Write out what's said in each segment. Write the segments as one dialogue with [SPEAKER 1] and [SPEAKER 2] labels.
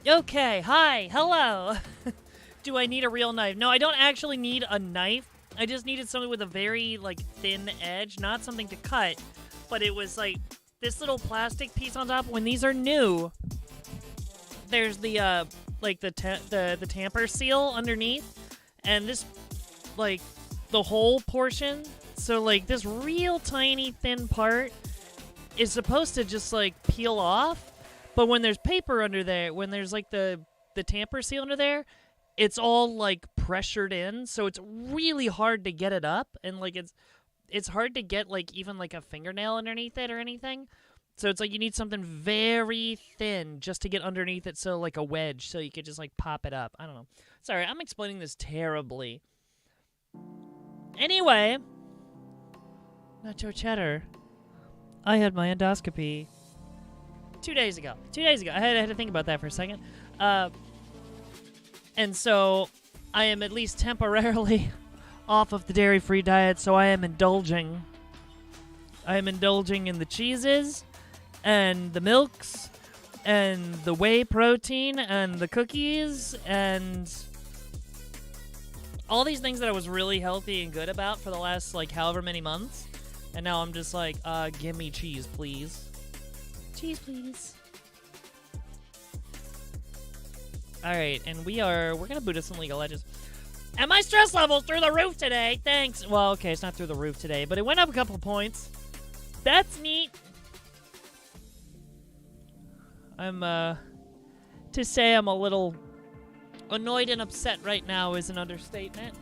[SPEAKER 1] Okay, hi, hello. Do I need a real knife? No, I don't actually need a knife. I just needed something with a very, like, thin edge, not something to cut, but it was, like, this little plastic piece on top. When these are new, there's the, like, the tamper seal underneath, and this, like, the whole portion, so, like, this real tiny thin part is supposed to just, like, peel off, but when there's paper under there, when there's, like, the tamper seal under there, it's all, like, pressured in, so it's really hard to get it up, and, like, it's hard to get, like, even, like, a fingernail underneath it or anything. So it's like you need something very thin just to get underneath it, so, like, a wedge, so you could just, like, pop it up. I don't know. Sorry, I'm explaining this terribly. Anyway, Nacho Cheddar, I had my endoscopy 2 days ago. 2 days ago. I had to think about that for a second. And so I am at least temporarily off of the dairy-free diet, so I am indulging. I am indulging in the cheeses and the milks and the whey protein and the cookies and all these things that I was really healthy and good about for the last, like, however many months. And now I'm just like, give me cheese, please. Cheese, please. Alright, and we're gonna boot us some League of Legends. And my stress level's through the roof today, thanks. Well, okay, it's not through the roof today, but it went up a couple points. That's neat. To say I'm a little annoyed and upset right now is an understatement.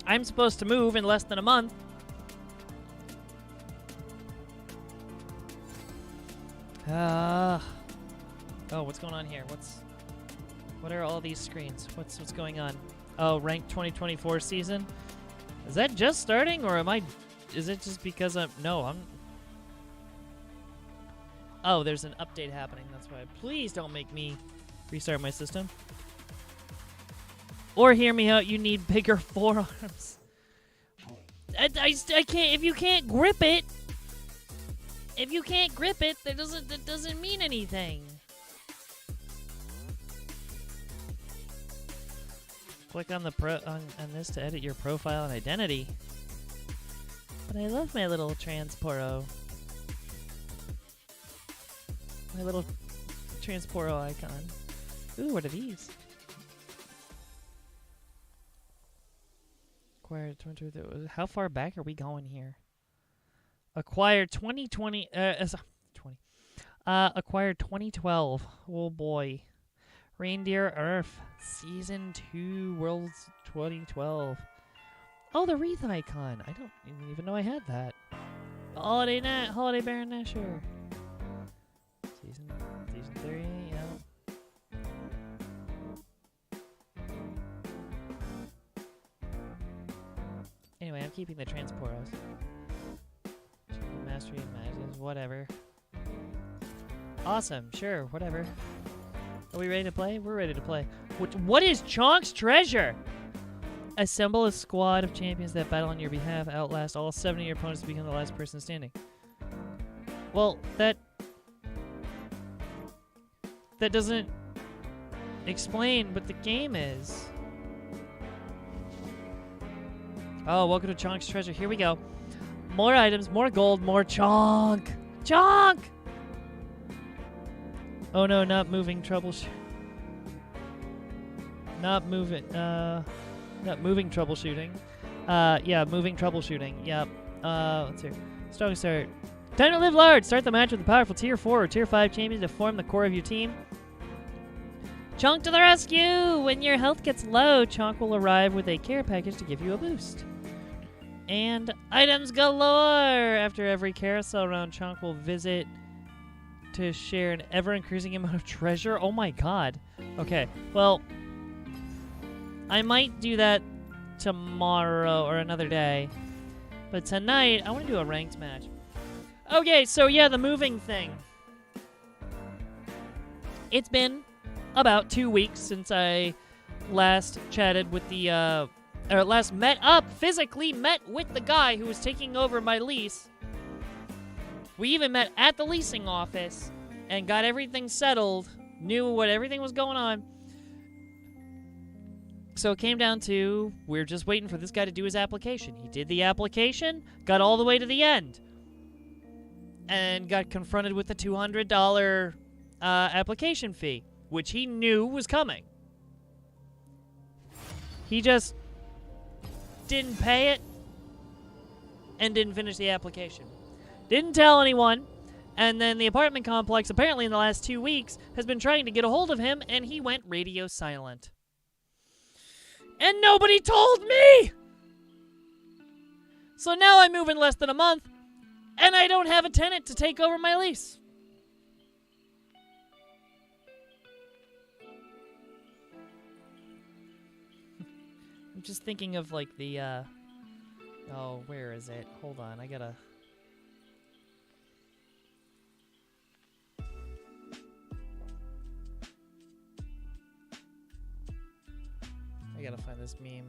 [SPEAKER 1] I'm supposed to move in less than a month. Oh, what's going on here? What are all these screens? What's going on? Oh, ranked 2024 season. Is that just starting, or is it just because I'm Oh, there's an update happening. That's why. Please don't make me restart my system. Or hear me out, you need bigger forearms. I can't. If you can't grip it, that doesn't mean anything. Click on the on this to edit your profile and identity. But I love my little transporo. My little transporo icon. Ooh, what are these? Acquired 20. How far back are we going here? Acquired 2020. Acquired 2012. Oh boy. Reindeer Earth Season 2 Worlds 2012. Oh, the wreath icon. I don't even know I had that. Holiday Baron Nashor. Season 3. Yeah. Anyway, I'm keeping the transporos. Mastery and magic, whatever. Awesome, sure, whatever. Are we ready to play? We're ready to play. What is Chonk's treasure? Assemble a squad of champions that battle on your behalf. Outlast all 7 of your opponents to become the last person standing. Well, that doesn't explain what the game is. Oh, welcome to Chonk's treasure. Here we go. More items, more gold, more Chonk. Chonk! Oh no, not moving troubleshoot. Not moving troubleshooting. Yeah, moving troubleshooting. Yep. Let's see. Strong start. Time to live large. Start the match with a powerful Tier 4 or Tier 5 champion to form the core of your team. Chonk to the rescue! When your health gets low, Chonk will arrive with a care package to give you a boost. And items galore! After every carousel round, Chonk will visit to share an ever-increasing amount of treasure. Oh my god. Okay, well, I might do that tomorrow or another day. But tonight, I want to do a ranked match. Okay, so yeah, the moving thing. It's been about 2 weeks since I last chatted with the, or last physically met with the guy who was taking over my lease. We even met at the leasing office and got everything settled, knew what everything was going on. So it came down to, we're just waiting for this guy to do his application. He did the application, got all the way to the end, and got confronted with the $200 application fee, which he knew was coming. He just didn't pay it and didn't finish the application. Didn't tell anyone, and then the apartment complex, apparently in the last 2 weeks, has been trying to get a hold of him, and he went radio silent. And nobody told me! So now I move in less than a month, and I don't have a tenant to take over my lease. I'm just thinking of, like, the, oh, where is it? Hold on, I gotta... I gotta find this meme.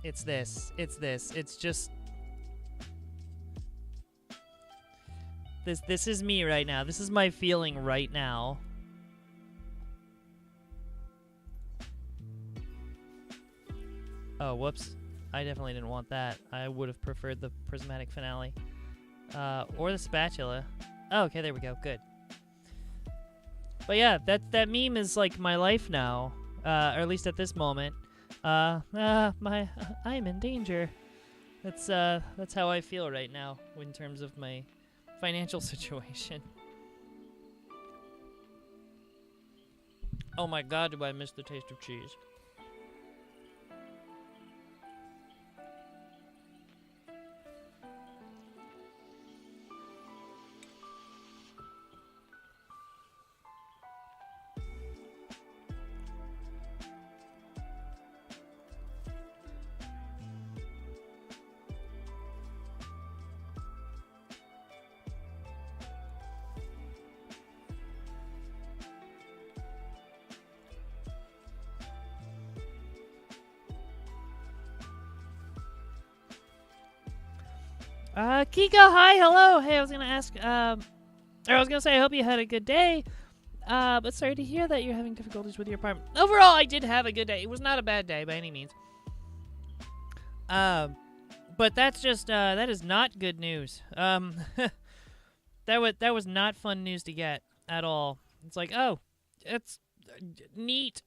[SPEAKER 1] It's this. It's this. It's just... This is me right now. This is my feeling right now. Oh, whoops. I definitely didn't want that. I would have preferred the prismatic finale. Or the spatula. Oh, okay, there we go. Good. But yeah, that meme is like my life now. Or at least at this moment. I'm in danger. That's how I feel right now in terms of my financial situation. Oh my god, do I miss the taste of cheese. Kika, hi, hello. Hey, I was gonna ask, I was gonna say I hope you had a good day, but sorry to hear that you're having difficulties with your apartment. Overall, I did have a good day. It was not a bad day by any means. But that's just, that is not good news. That was not fun news to get at all. It's like, oh, it's neat.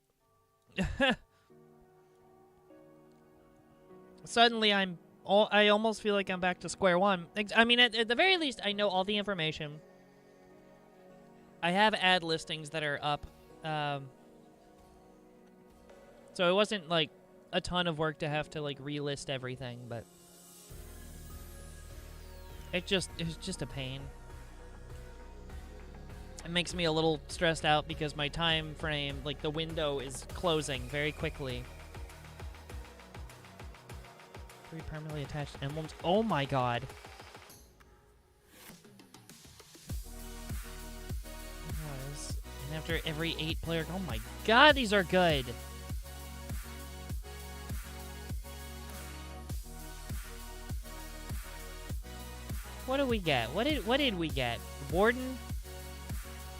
[SPEAKER 1] Suddenly I almost feel like I'm back to square one. I mean, at the very least, I know all the information. I have ad listings that are up. So it wasn't, like, a ton of work to have to, like, relist everything, but... It was just a pain. It makes me a little stressed out because my time frame, like, the window is closing very quickly. 3 permanently attached emblems. Oh my god. And after every 8 player. Oh my god, these are good. What did we get? What did we get? Warden,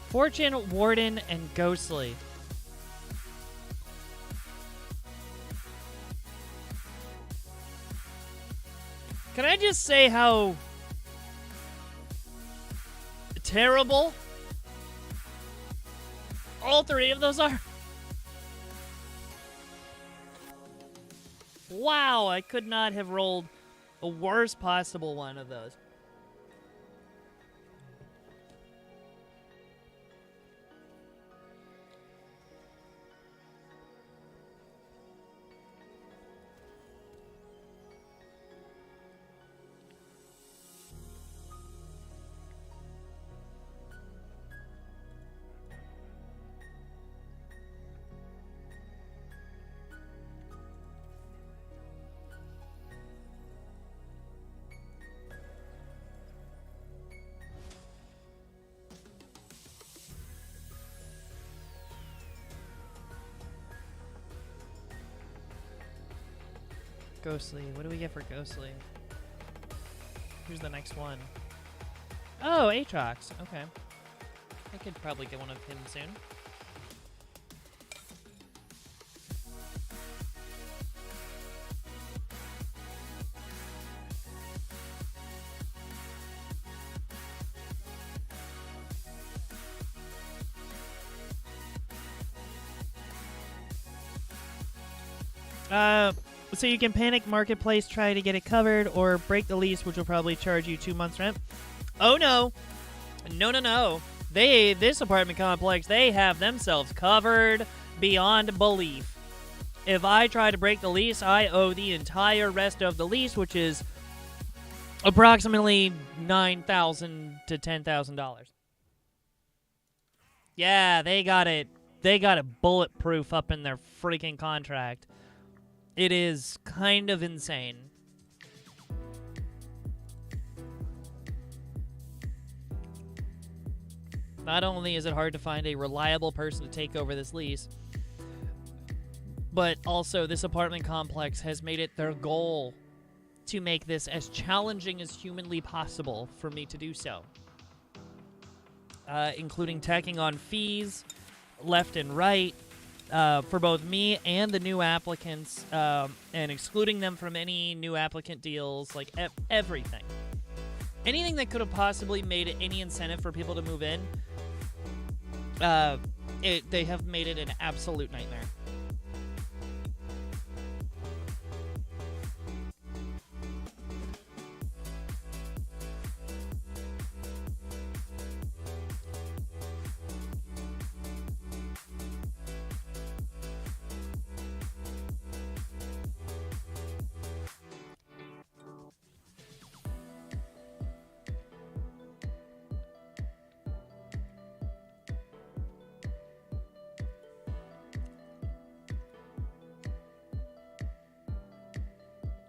[SPEAKER 1] Fortune, Warden, and Ghostly. Can I just say how terrible all 3 of those are? Wow, I could not have rolled a worst possible one of those. Ghostly. What do we get for Ghostly? Who's the next one? Oh, Aatrox. Okay. I could probably get one of him soon. So you can panic Marketplace, try to get it covered, or break the lease, which will probably charge you 2 months rent. Oh no. No. This apartment complex, they have themselves covered beyond belief. If I try to break the lease, I owe the entire rest of the lease, which is approximately $9,000 to $10,000. Yeah, they got it. They got it bulletproof up in their freaking contract. It is kind of insane. Not only is it hard to find a reliable person to take over this lease, but also this apartment complex has made it their goal to make this as challenging as humanly possible for me to do so. Including tacking on fees left and right for both me and the new applicants, and excluding them from any new applicant deals, like everything. Anything that could have possibly made it any incentive for people to move in, they have made it an absolute nightmare.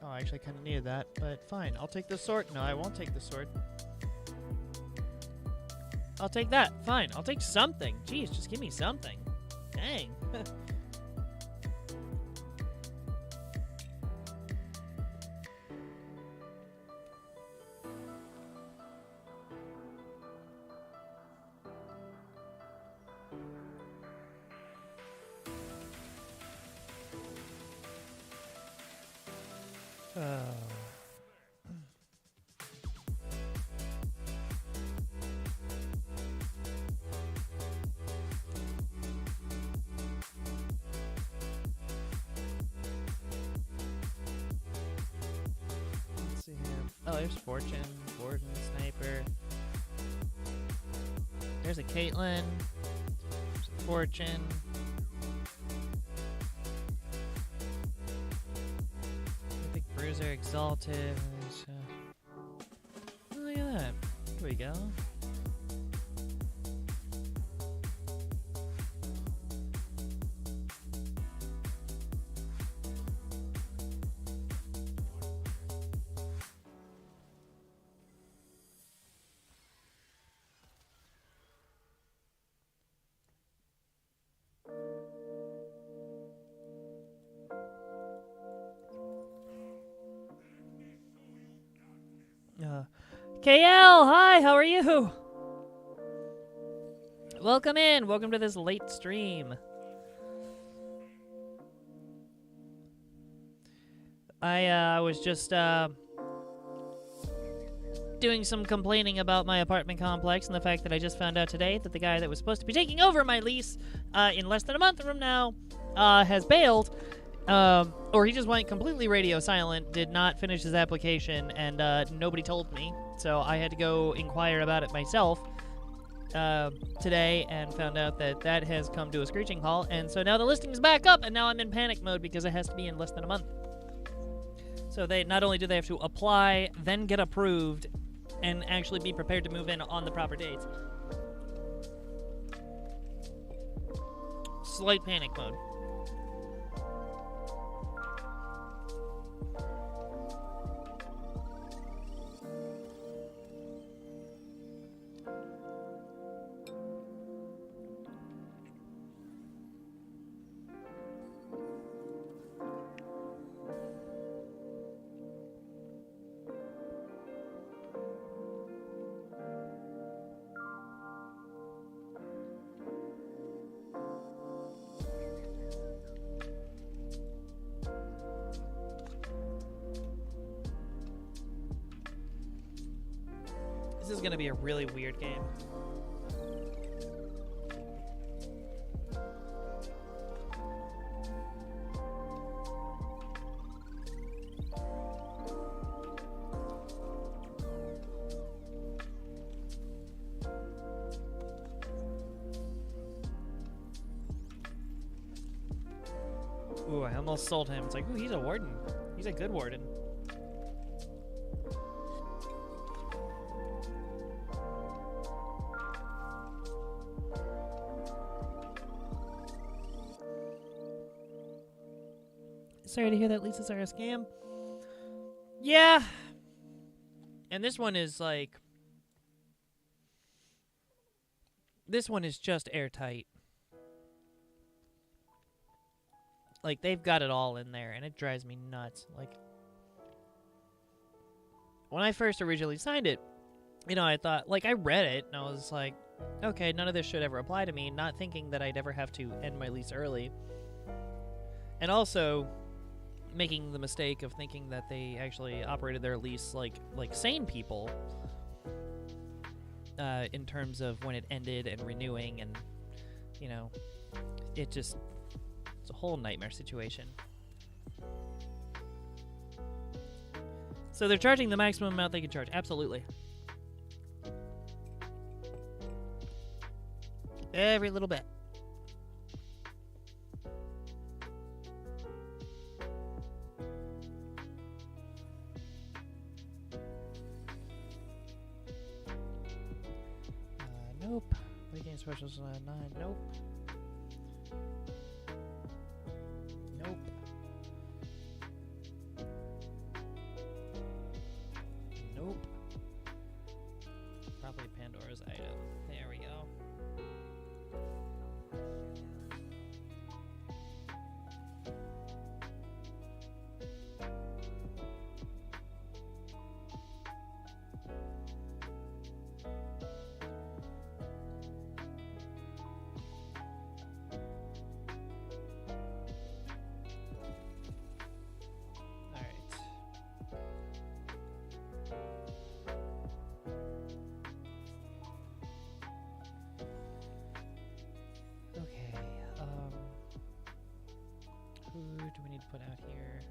[SPEAKER 1] Oh, actually, I kind of needed that, but fine. I'll take the sword. No, I won't take the sword. I'll take that. Fine. I'll take something. Jeez, just give me something. Dang. Let's see here. Oh, there's Fortune, Gordon, Sniper. There's a Caitlyn. There's a Fortune. Big Bruiser, Exalted. Oh, look at that. Here we go. KL, hi, how are you? Welcome in. Welcome to this late stream. I was just doing some complaining about my apartment complex and the fact that I just found out today that the guy that was supposed to be taking over my lease in less than a month from now has bailed. Or he just went completely radio silent, did not finish his application, and nobody told me. So I had to go inquire about it myself today and found out that that has come to a screeching halt. And so now the listing is back up, and now I'm in panic mode because it has to be in less than a month. So they not only do they have to apply, then get approved, and actually be prepared to move in on the proper dates. Slight panic mode. This is gonna be a really weird game. Ooh, I almost sold him. It's like, ooh, he's a warden. He's a good warden. Sorry to hear that Lisa's are a scam. Yeah. And this one is like... This one is just airtight. Like, they've got it all in there, and it drives me nuts. Like, when I first originally signed it, you know, I thought, like, I read it, and I was like, okay, none of this should ever apply to me, not thinking that I'd ever have to end my lease early. And also, making the mistake of thinking that they actually operated their lease like sane people, in terms of when it ended and renewing, and, you know, it just... It's a whole nightmare situation. So they're charging the maximum amount they can charge. Absolutely. Every little bit. Nope. Late game specials 9. Nope. Nope. Nope. Probably Pandora's item. There we go. Do we need to put out here?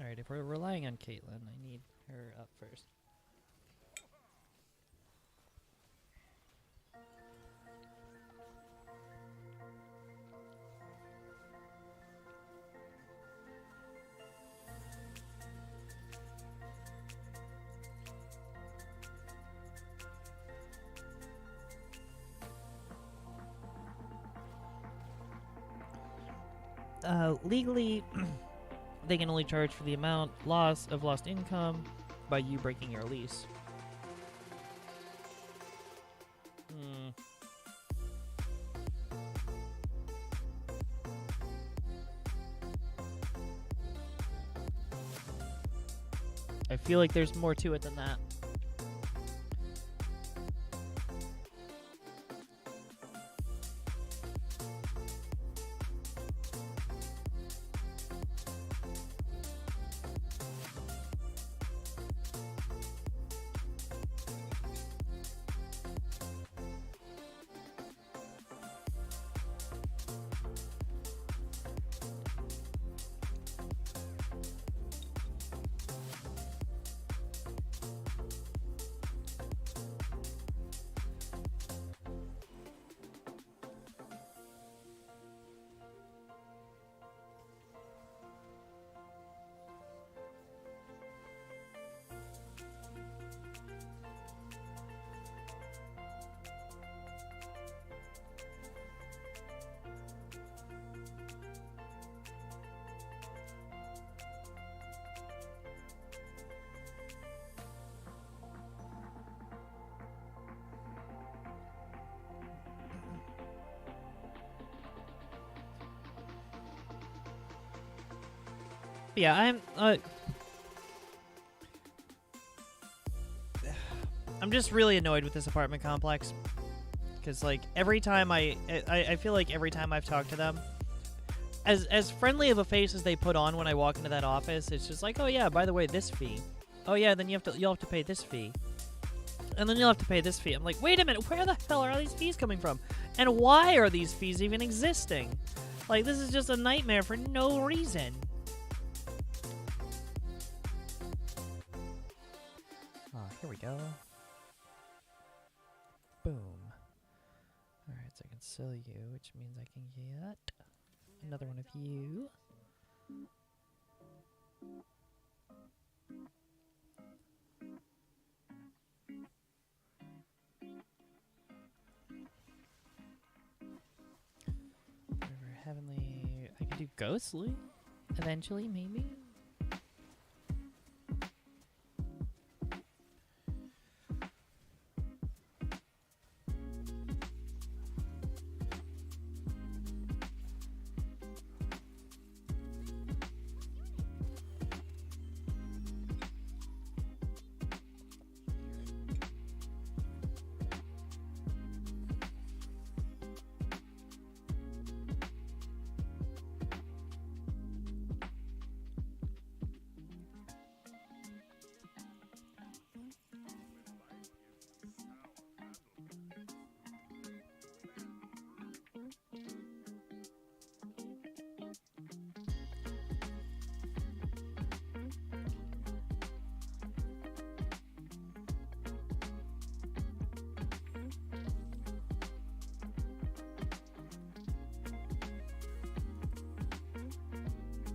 [SPEAKER 1] Alright, if we're relying on Caitlin, I need her up first. Legally, they can only charge for the amount of lost income by you breaking your lease. I feel like there's more to it than that. Yeah, I'm just really annoyed with this apartment complex, because like every time I feel like every time I've talked to them, as friendly of a face as they put on when I walk into that office, it's just like, oh yeah, by the way, this fee. Oh yeah, then you'll have to pay this fee. And then you'll have to pay this fee. I'm like, wait a minute, where the hell are all these fees coming from? And why are these fees even existing? Like, this is just a nightmare for no reason. Here we go. Boom. Alright, so I can sell you, which means I can get another one of you. Heavenly. I can do Ghostly eventually, maybe.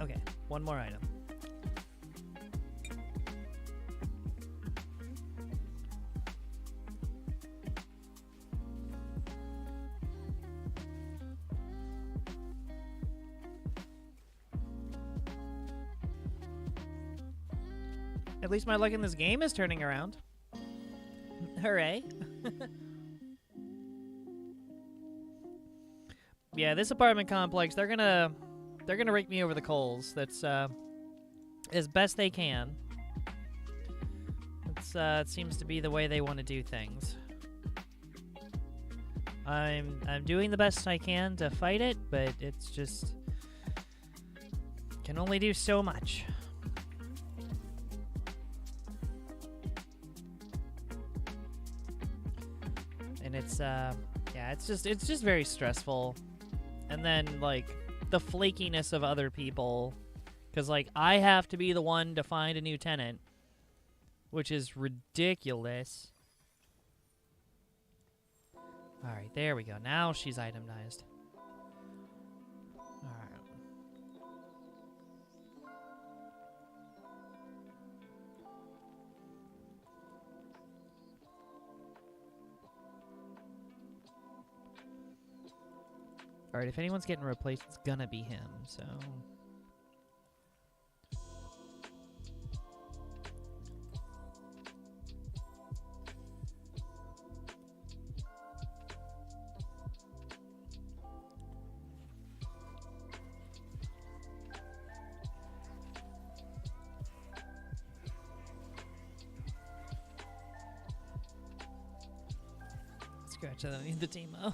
[SPEAKER 1] Okay, one more item. At least my luck in this game is turning around. Hooray. Yeah, this apartment complex, they're gonna rake me over the coals. That's as best they can. It's it seems to be the way they want to do things. I'm doing the best I can to fight it, but it's just can only do so much. And it's yeah, it's just very stressful. And then like the flakiness of other people, because like I have to be the one to find a new tenant, which is ridiculous. All right, there we go. Now she's itemized. All right. Alright, if anyone's getting replaced, it's gonna be him, so... Scratch that, I need the Teemo.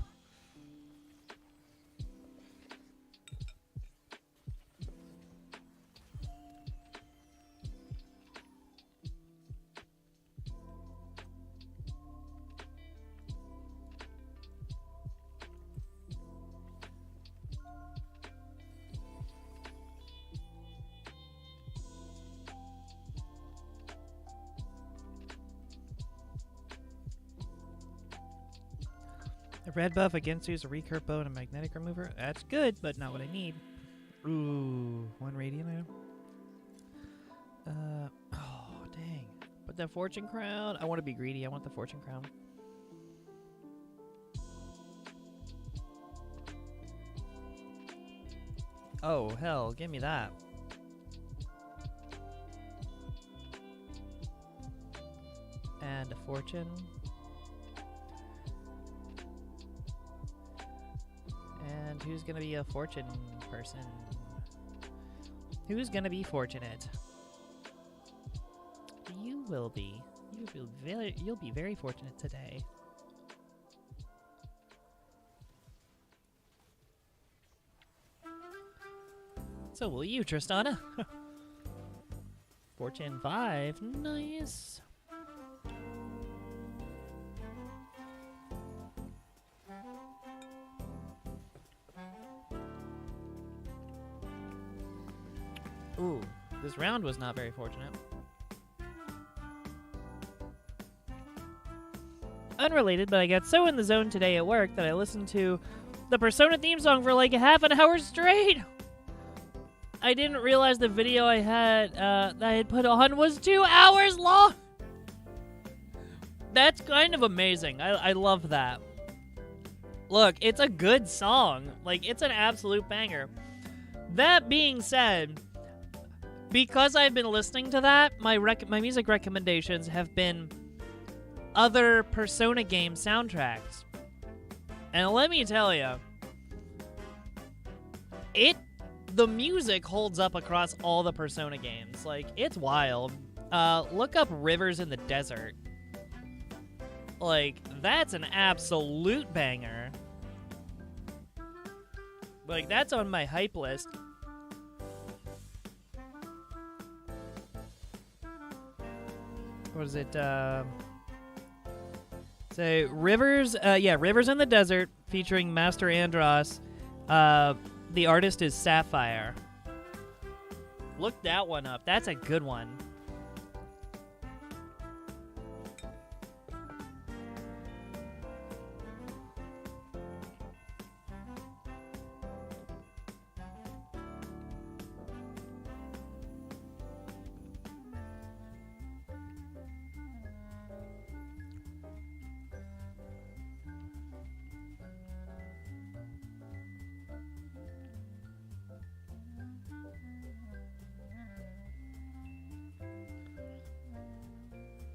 [SPEAKER 1] A red buff against you is a recurve bow and a magnetic remover. That's good, but not what I need. Ooh, one radiant item. Oh, dang. But that fortune crown. I want to be greedy. I want the fortune crown. Oh, hell. Give me that. And a fortune. And who's gonna be a fortune person? Who's gonna be fortunate? You will be. You'll be very fortunate today. So will you, Tristana. 4-10-5. Nice. Ooh, this round was not very fortunate. Unrelated, but I got so in the zone today at work that I listened to the Persona theme song for like half an hour straight. I didn't realize the video I had that I had put on was 2 hours long. That's kind of amazing. I love that. Look, it's a good song. Like, it's an absolute banger. That being said, because I've been listening to that, my music recommendations have been other Persona game soundtracks. And let me tell you, the music holds up across all the Persona games. Like, it's wild. Look up Rivers in the Desert. Like, that's an absolute banger. Like, that's on my hype list. What is it? Say Rivers. Rivers in the Desert, featuring Master Andros. The artist is Sapphire. Look that one up. That's a good one.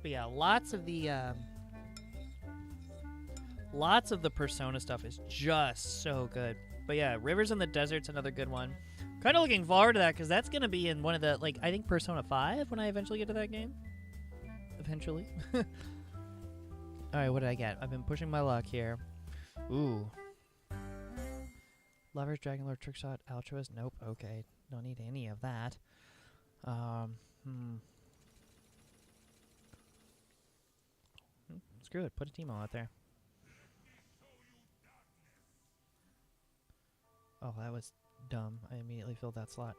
[SPEAKER 1] But yeah, lots of the Persona stuff is just so good. But yeah, Rivers in the Desert's another good one. Kind of looking forward to that because that's going to be in one of the, like, I think Persona 5 when I eventually get to that game. Eventually. All right, what did I get? I've been pushing my luck here. Ooh. Lovers, Dragon Lord, Trickshot, Altruist. Nope. Okay. Don't need any of that. Screw it. Put a Teemo out there. Oh, that was dumb. I immediately filled that slot.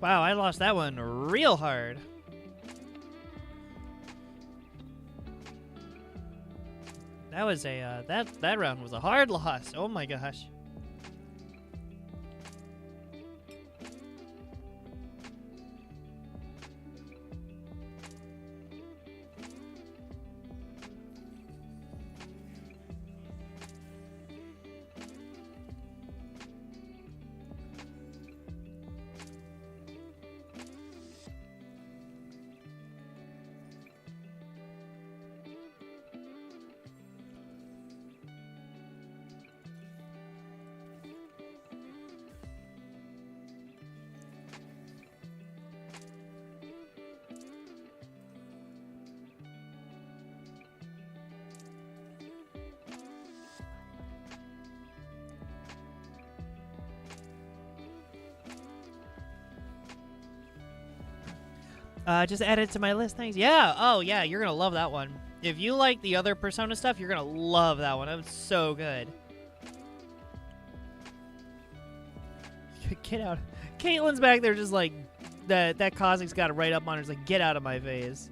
[SPEAKER 1] Wow, I lost that one real hard. That was a that round was a hard loss. Oh my gosh. Just add it to my list. Thanks. Yeah. Oh, yeah. You're going to love that one. If you like the other Persona stuff, you're going to love that one. That was so good. Get out. Caitlin's back there just like, that Cosmic's got it right up on her. It's like, get out of my face.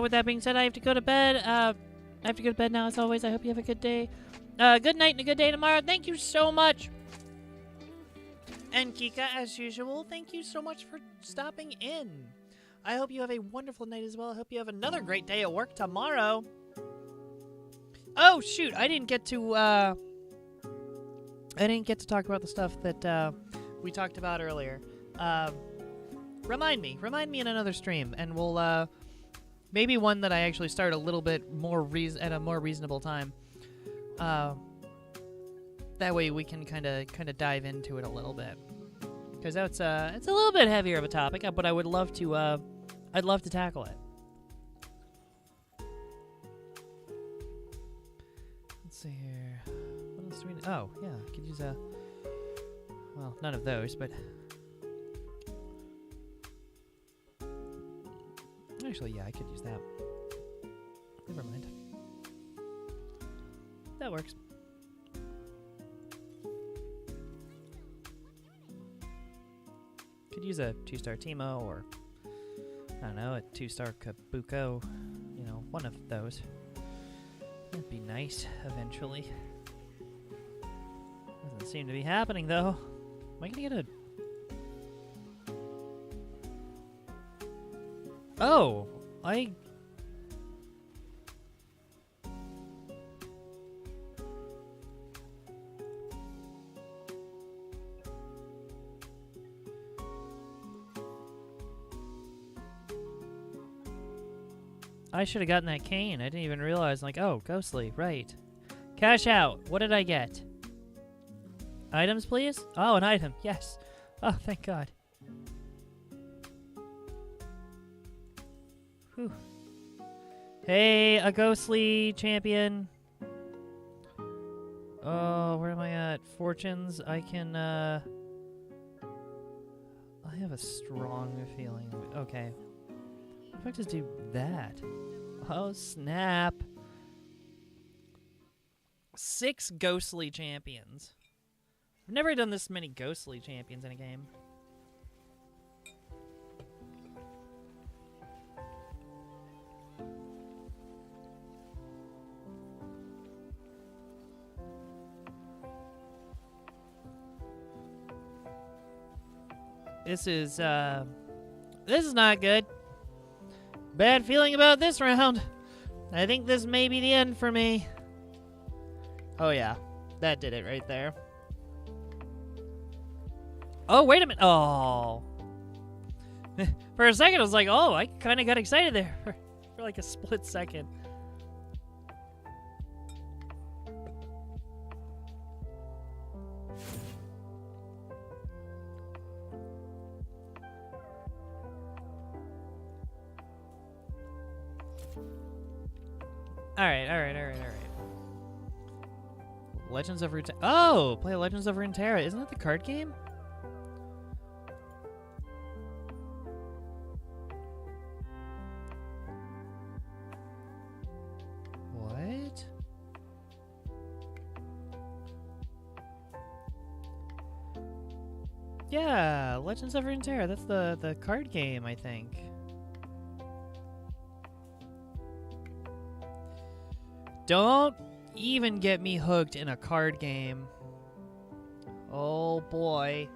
[SPEAKER 1] With that being said, I have to go to bed. I have to go to bed now, as always. I hope you have a good day. Good night and a good day tomorrow. Thank you so much. And Kika, as usual, thank you so much for stopping in. I hope you have a wonderful night as well. I hope you have another great day at work tomorrow. Oh, shoot. I didn't get to talk about the stuff that we talked about earlier. Remind me in another stream, and we'll maybe one that I actually start a little bit more at a more reasonable time. That way we can kind of dive into it a little bit, because it's a little bit heavier of a topic, but I would love to I'd love to tackle it. Let's see here. What else do we need? Oh, yeah, I could use well, none of those, but actually, yeah, I could use that. Never mind. That works. Could use a 2-star Teemo, or I don't know, a 2-star Kabuko. You know, one of those. That'd be nice eventually. Doesn't seem to be happening though. Am I gonna get a... Oh! I should have gotten that cane. I didn't even realize, like, oh, Ghostly, right. Cash out. What did I get? Items, please? Oh, an item. Yes. Oh, thank God. Whew. Hey, a Ghostly champion. Oh, where am I at? Fortunes. I can, I have a strong feeling. Okay. If I just do that. Oh, snap. 6 Ghostly champions. I've never done this many Ghostly champions in a game. This is not good. Bad feeling about this round. I think this may be the end for me. Oh, yeah. That did it right there. Oh, wait a minute. Oh. For a second, I was like, oh, I kind of got excited there for like a split second. All right. Legends of Runeterra. Oh, play Legends of Runeterra. Isn't that the card game? What? Yeah, Legends of Runeterra. That's the card game, I think. Don't even get me hooked in a card game. Oh boy.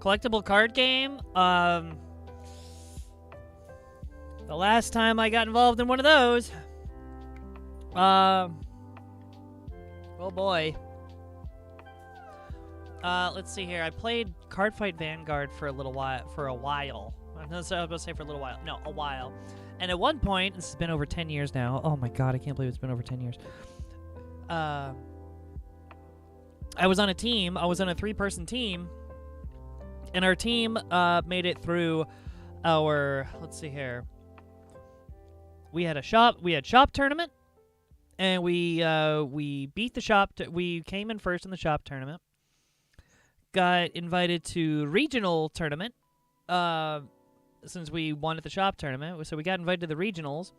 [SPEAKER 1] Collectible card game? The last time I got involved in one of those. Oh boy. Let's see here. I played Cardfight Vanguard for a while. I'm not supposed to say for a little while. No, a while. And at one point, this has been over 10 years now. Oh my God, I can't believe it's been over 10 years. I was on a team. I was on a 3-person team. And our team made it through our, let's see here. We had shop tournament. And we beat the shop. We came in first in the shop tournament. Got invited to regional tournament. Since we won at the shop tournament, so we got invited to the regionals.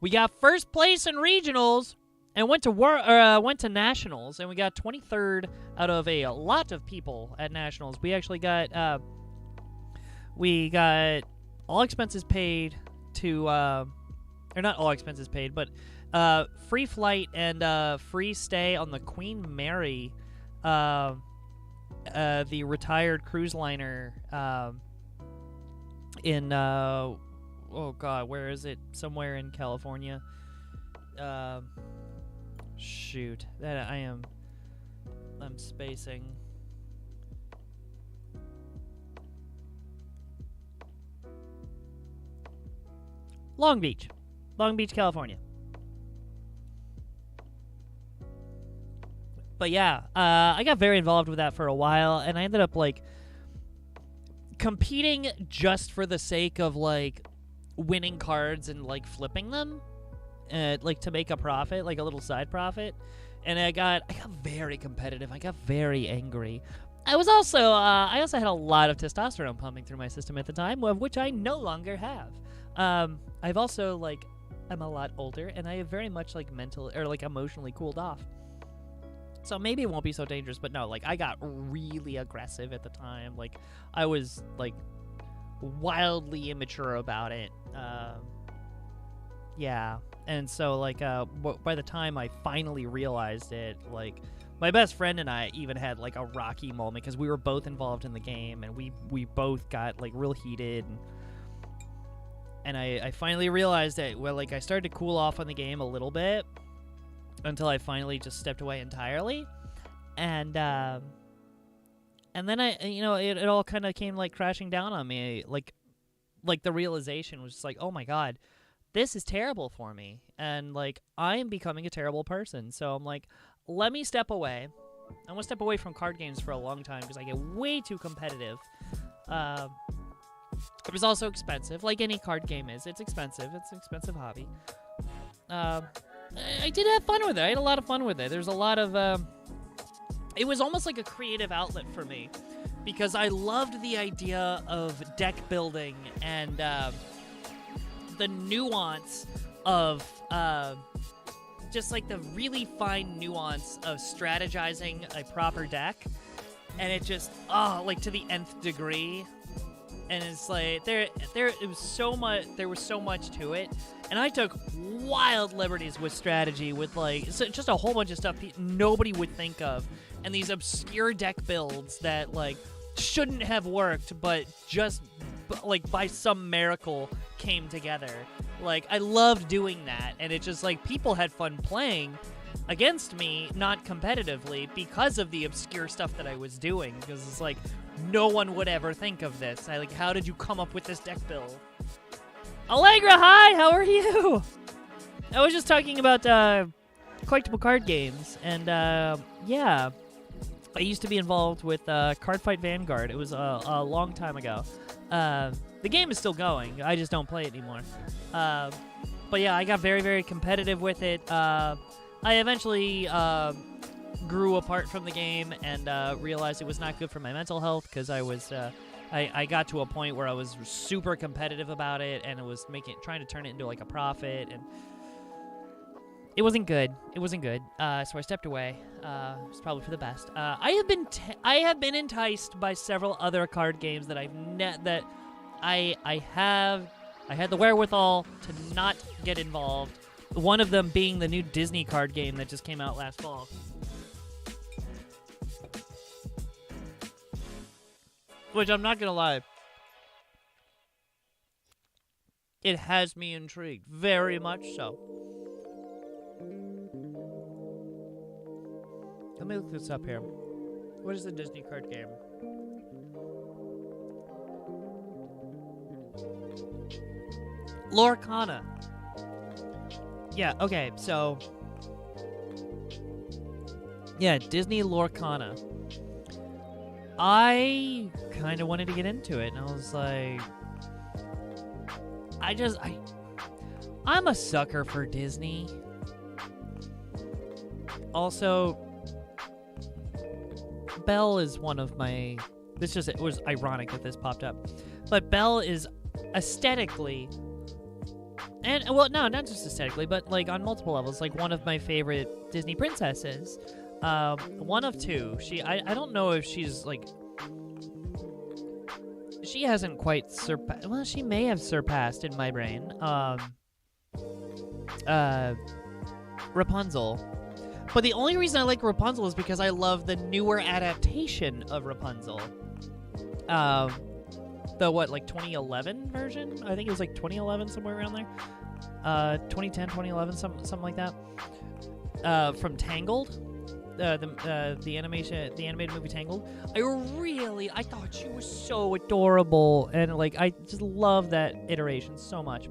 [SPEAKER 1] We got first place in regionals and went to nationals, and we got 23rd out of a lot of people at nationals. We actually got all expenses paid to or not all expenses paid, but free flight and free stay on the Queen Mary the retired cruise liner in oh god, where is it? Somewhere in California. Shoot, that I'm spacing. Long Beach, California. But yeah, I got very involved with that for a while, and I ended up like competing just for the sake of like winning cards and like flipping them, like to make a profit, like a little side profit. And I got very competitive. I got very angry. I also had a lot of testosterone pumping through my system at the time, of which I no longer have. I've also like I'm a lot older, and I have very much like mental or like emotionally cooled off. So maybe it won't be so dangerous, but no, like I got really aggressive at the time. Like I was like wildly immature about it. Yeah. And so like by the time I finally realized it, like my best friend and I even had like a rocky moment because we were both involved in the game, and we both got like real heated, and I finally realized that, well, like I started to cool off on the game a little bit until I finally just stepped away entirely. And then it all kind of came like crashing down on me. Like the realization was just like, oh my God, this is terrible for me. And like, I am becoming a terrible person. So I'm like, let me step away. I'm going to step away from card games for a long time because I get way too competitive. It was also expensive, like any card game is. It's expensive. It's an expensive hobby. I did have fun with it. I had a lot of fun with it. There's a lot of... it was almost like a creative outlet for me because I loved the idea of deck building and the nuance of... just like the really fine nuance of strategizing a proper deck. And it just... like to the nth degree... And it's like there was so much to it, and I took wild liberties with strategy, with like just a whole bunch of stuff nobody would think of, and these obscure deck builds that like shouldn't have worked, but just like by some miracle came together. Like I loved doing that, and it just like people had fun playing against me, not competitively, because of the obscure stuff that I was doing. Because it's like, no one would ever think of this. How did you come up with this deck build? Allegra, hi! How are you? I was just talking about collectible card games, and yeah. I used to be involved with Cardfight Vanguard. It was a long time ago. The game is still going. I just don't play it anymore. But yeah, I got very, very competitive with it. I eventually grew apart from the game and realized it was not good for my mental health because I got to a point where I was super competitive about it, and it was trying to turn it into like a profit, and it wasn't good. So I stepped away. It's probably for the best. I have been enticed by several other card games that I had the wherewithal to not get involved. One of them being the new Disney card game that just came out last fall. Which, I'm not gonna lie, it has me intrigued. Very much so. Let me look this up here. What is the Disney card game? Lorcana. Yeah, okay, so... yeah, Disney Lorcana. I kind of wanted to get into it, and I was like... I'm a sucker for Disney. Also, Belle is one of my... it was ironic that this popped up. But Belle is aesthetically... and, well, no, not just aesthetically, but, like, on multiple levels, like, one of my favorite Disney princesses. One of two. I don't know if she's, like... she hasn't quite surpassed... well, she may have surpassed in my brain. Rapunzel. But the only reason I like Rapunzel is because I love the newer adaptation of Rapunzel. The what, like 2011 version? I think it was like 2011, somewhere around there. 2010, 2011, something like that. From Tangled, the animated movie Tangled. I thought she was so adorable, and like I just love that iteration so much.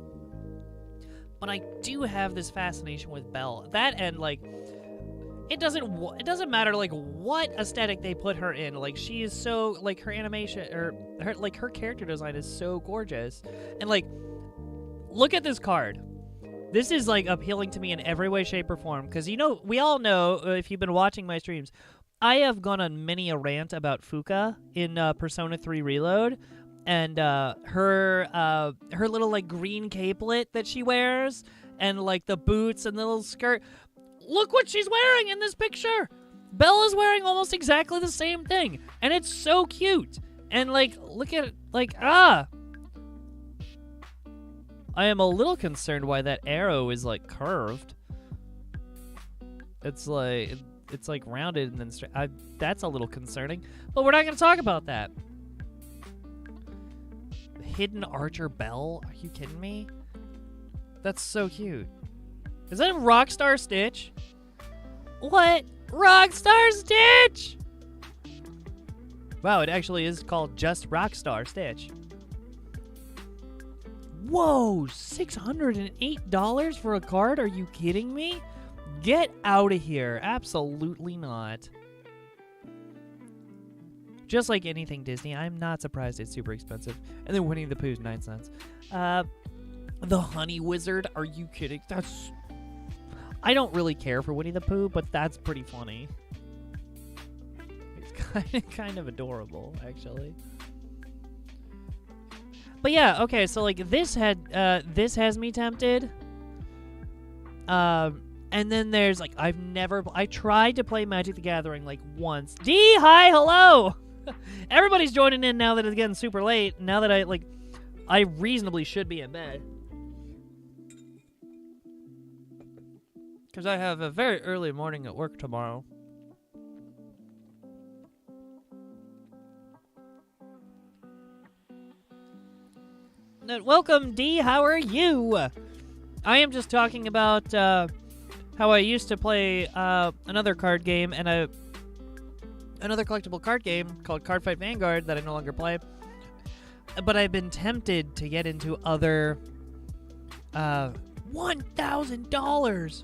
[SPEAKER 1] But I do have this fascination with Belle. That and like. It doesn't matter like what aesthetic they put her in. Like she is so like her animation or her character design is so gorgeous. And like look at this card. This is like appealing to me in every way, shape, or form because we all know if you've been watching my streams, I have gone on many a rant about Fuka in Persona 3 Reload and her little like green capelet that she wears and like the boots and the little skirt. Look what she's wearing in this picture. Bella's wearing almost exactly the same thing. And it's so cute. And, like, look at it. Like, I am a little concerned why that arrow is, like, curved. It's like rounded and then straight. That's a little concerning. But we're not going to talk about that. Hidden Archer Belle? Are you kidding me? That's so cute. Is that Rockstar Stitch? What? Rockstar Stitch? Wow, it actually is called just Rockstar Stitch. Whoa, $608 for a card? Are you kidding me? Get out of here. Absolutely not. Just like anything Disney, I'm not surprised it's super expensive. And then Winnie the Pooh's 9 cents. The Honey Wizard? Are you kidding? I don't really care for Winnie the Pooh, but that's pretty funny. It's kind of adorable, actually. But yeah, okay, so like this has me tempted. And then there's like I tried to play Magic the Gathering like once. D, hi, hello. Everybody's joining in now that it's getting super late. Now that I reasonably should be in bed. Because I have a very early morning at work tomorrow. Welcome, D. How are you? I am just talking about how I used to play another card game and another collectible card game called Cardfight Vanguard that I no longer play. But I've been tempted to get into other $1,000.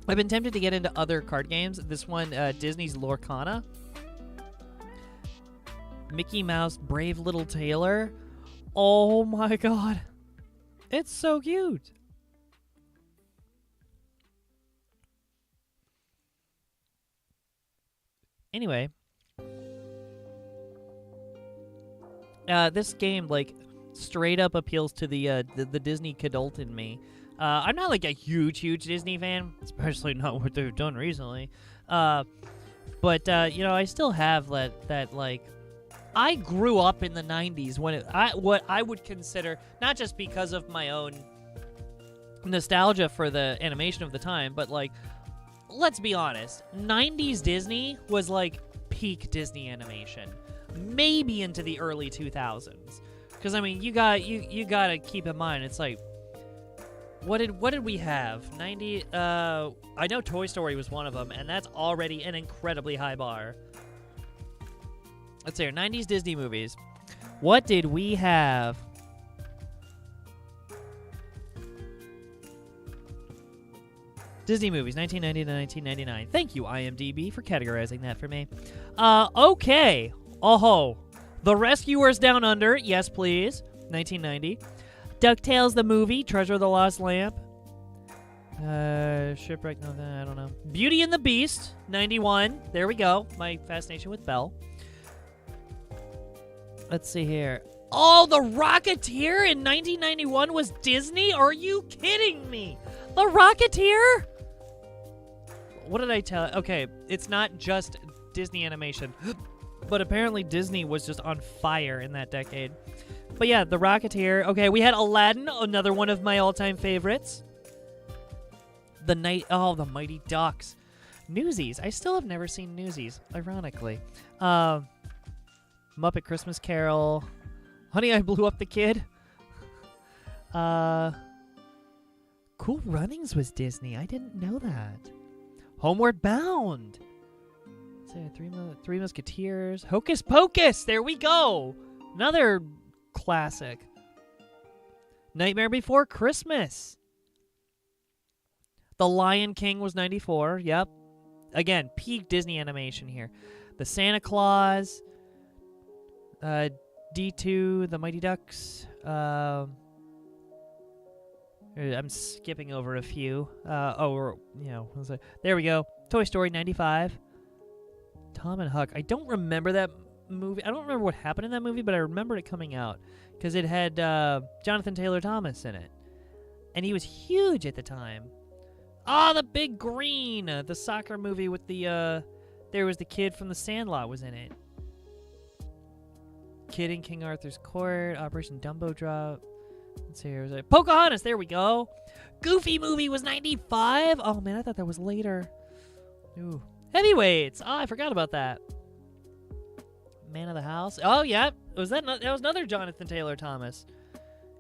[SPEAKER 1] I've been tempted to get into other card games. This one, Disney's Lorcana. Mickey Mouse Brave Little Tailor. Oh my god. It's so cute. Anyway. This game, like, straight up appeals to the Disney kidult in me. I'm not like a huge Disney fan, especially not what they've done recently. But you know, I still have that like, I grew up in the 90s when what I would consider, not just because of my own nostalgia for the animation of the time, but like, let's be honest, 90s Disney was like peak Disney animation, maybe into the early 2000s. Because I mean, you gotta keep in mind, it's like, what did we have? 90. I know Toy Story was one of them, and that's already an incredibly high bar. Let's see here, 90s Disney movies. What did we have? Disney movies, 1990 to 1999. Thank you, IMDb, for categorizing that for me. Okay. Oh-ho. The Rescuers Down Under, yes please, 1990. DuckTales the movie, Treasure of the Lost Lamp. Shipwreck, no, I don't know. Beauty and the Beast, 91. There we go. My fascination with Belle. Let's see here. Oh, The Rocketeer in 1991 was Disney? Are you kidding me? The Rocketeer? What did I tell? Okay, it's not just Disney animation, but apparently Disney was just on fire in that decade. But yeah, The Rocketeer. Okay, we had Aladdin, another one of my all-time favorites. The Mighty Ducks. Newsies. I still have never seen Newsies, ironically. Muppet Christmas Carol. Honey, I Blew Up the Kid. Cool Runnings was Disney. I didn't know that. Homeward Bound. Three Musketeers. Hocus Pocus. There we go. Another classic. Nightmare Before Christmas. The Lion King was 94. Yep. Again, peak Disney animation here. The Santa Claus. D2. The Mighty Ducks. I'm skipping over a few. There we go. Toy Story 95. Tom and Huck. I don't remember that movie. I don't remember what happened in that movie, but I remember it coming out because it had Jonathan Taylor Thomas in it, and he was huge at the time. The Big Green, the soccer movie with the there was the kid from The Sandlot was in it. Kid in King Arthur's Court, Operation Dumbo Drop. Let's see here. Was it Pocahontas? There we go. Goofy Movie was 95. Oh man, I thought that was later. Ooh. Heavyweights. Oh, I forgot about that. Man of the House. Oh, yeah. That was another Jonathan Taylor Thomas.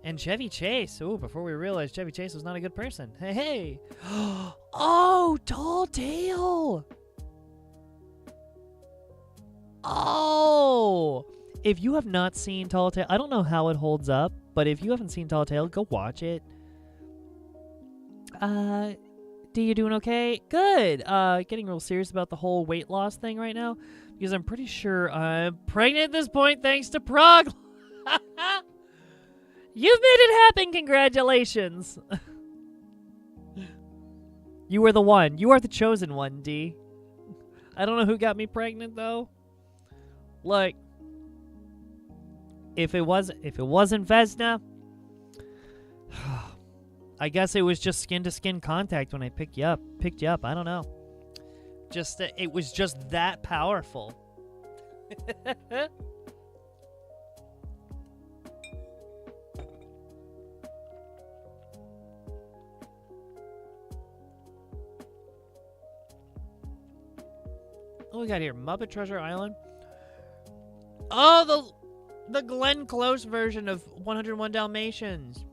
[SPEAKER 1] And Chevy Chase. Ooh, before we realized Chevy Chase was not a good person. Hey. Oh, Tall Tale. Oh. If you have not seen Tall Tale, I don't know how it holds up, but if you haven't seen Tall Tale, go watch it. D, you doing okay? Good. Getting real serious about the whole weight loss thing right now because I'm pretty sure I'm pregnant at this point thanks to Prague. You've made it happen. Congratulations. You were the one. You are the chosen one, D. I don't know who got me pregnant though. Like, if it wasn't Vesna, I guess it was just skin-to-skin contact when I picked you up. I don't know. Just it was just that powerful. What we got here? Muppet Treasure Island. Oh, the Glenn Close version of 101 Dalmatians.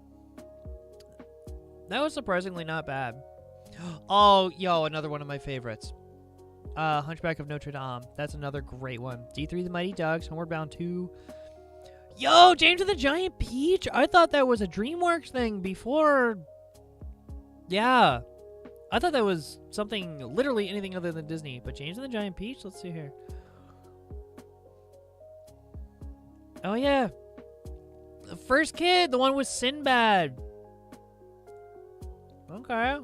[SPEAKER 1] That was surprisingly not bad. Oh, another one of my favorites. Hunchback of Notre Dame. That's another great one. D3 The Mighty Ducks. Homeward Bound 2. Yo, James and the Giant Peach. I thought that was a DreamWorks thing before. Yeah. I thought that was something, literally anything other than Disney. But James and the Giant Peach? Let's see here. Oh, yeah. The first kid. The one with Sinbad. Okay.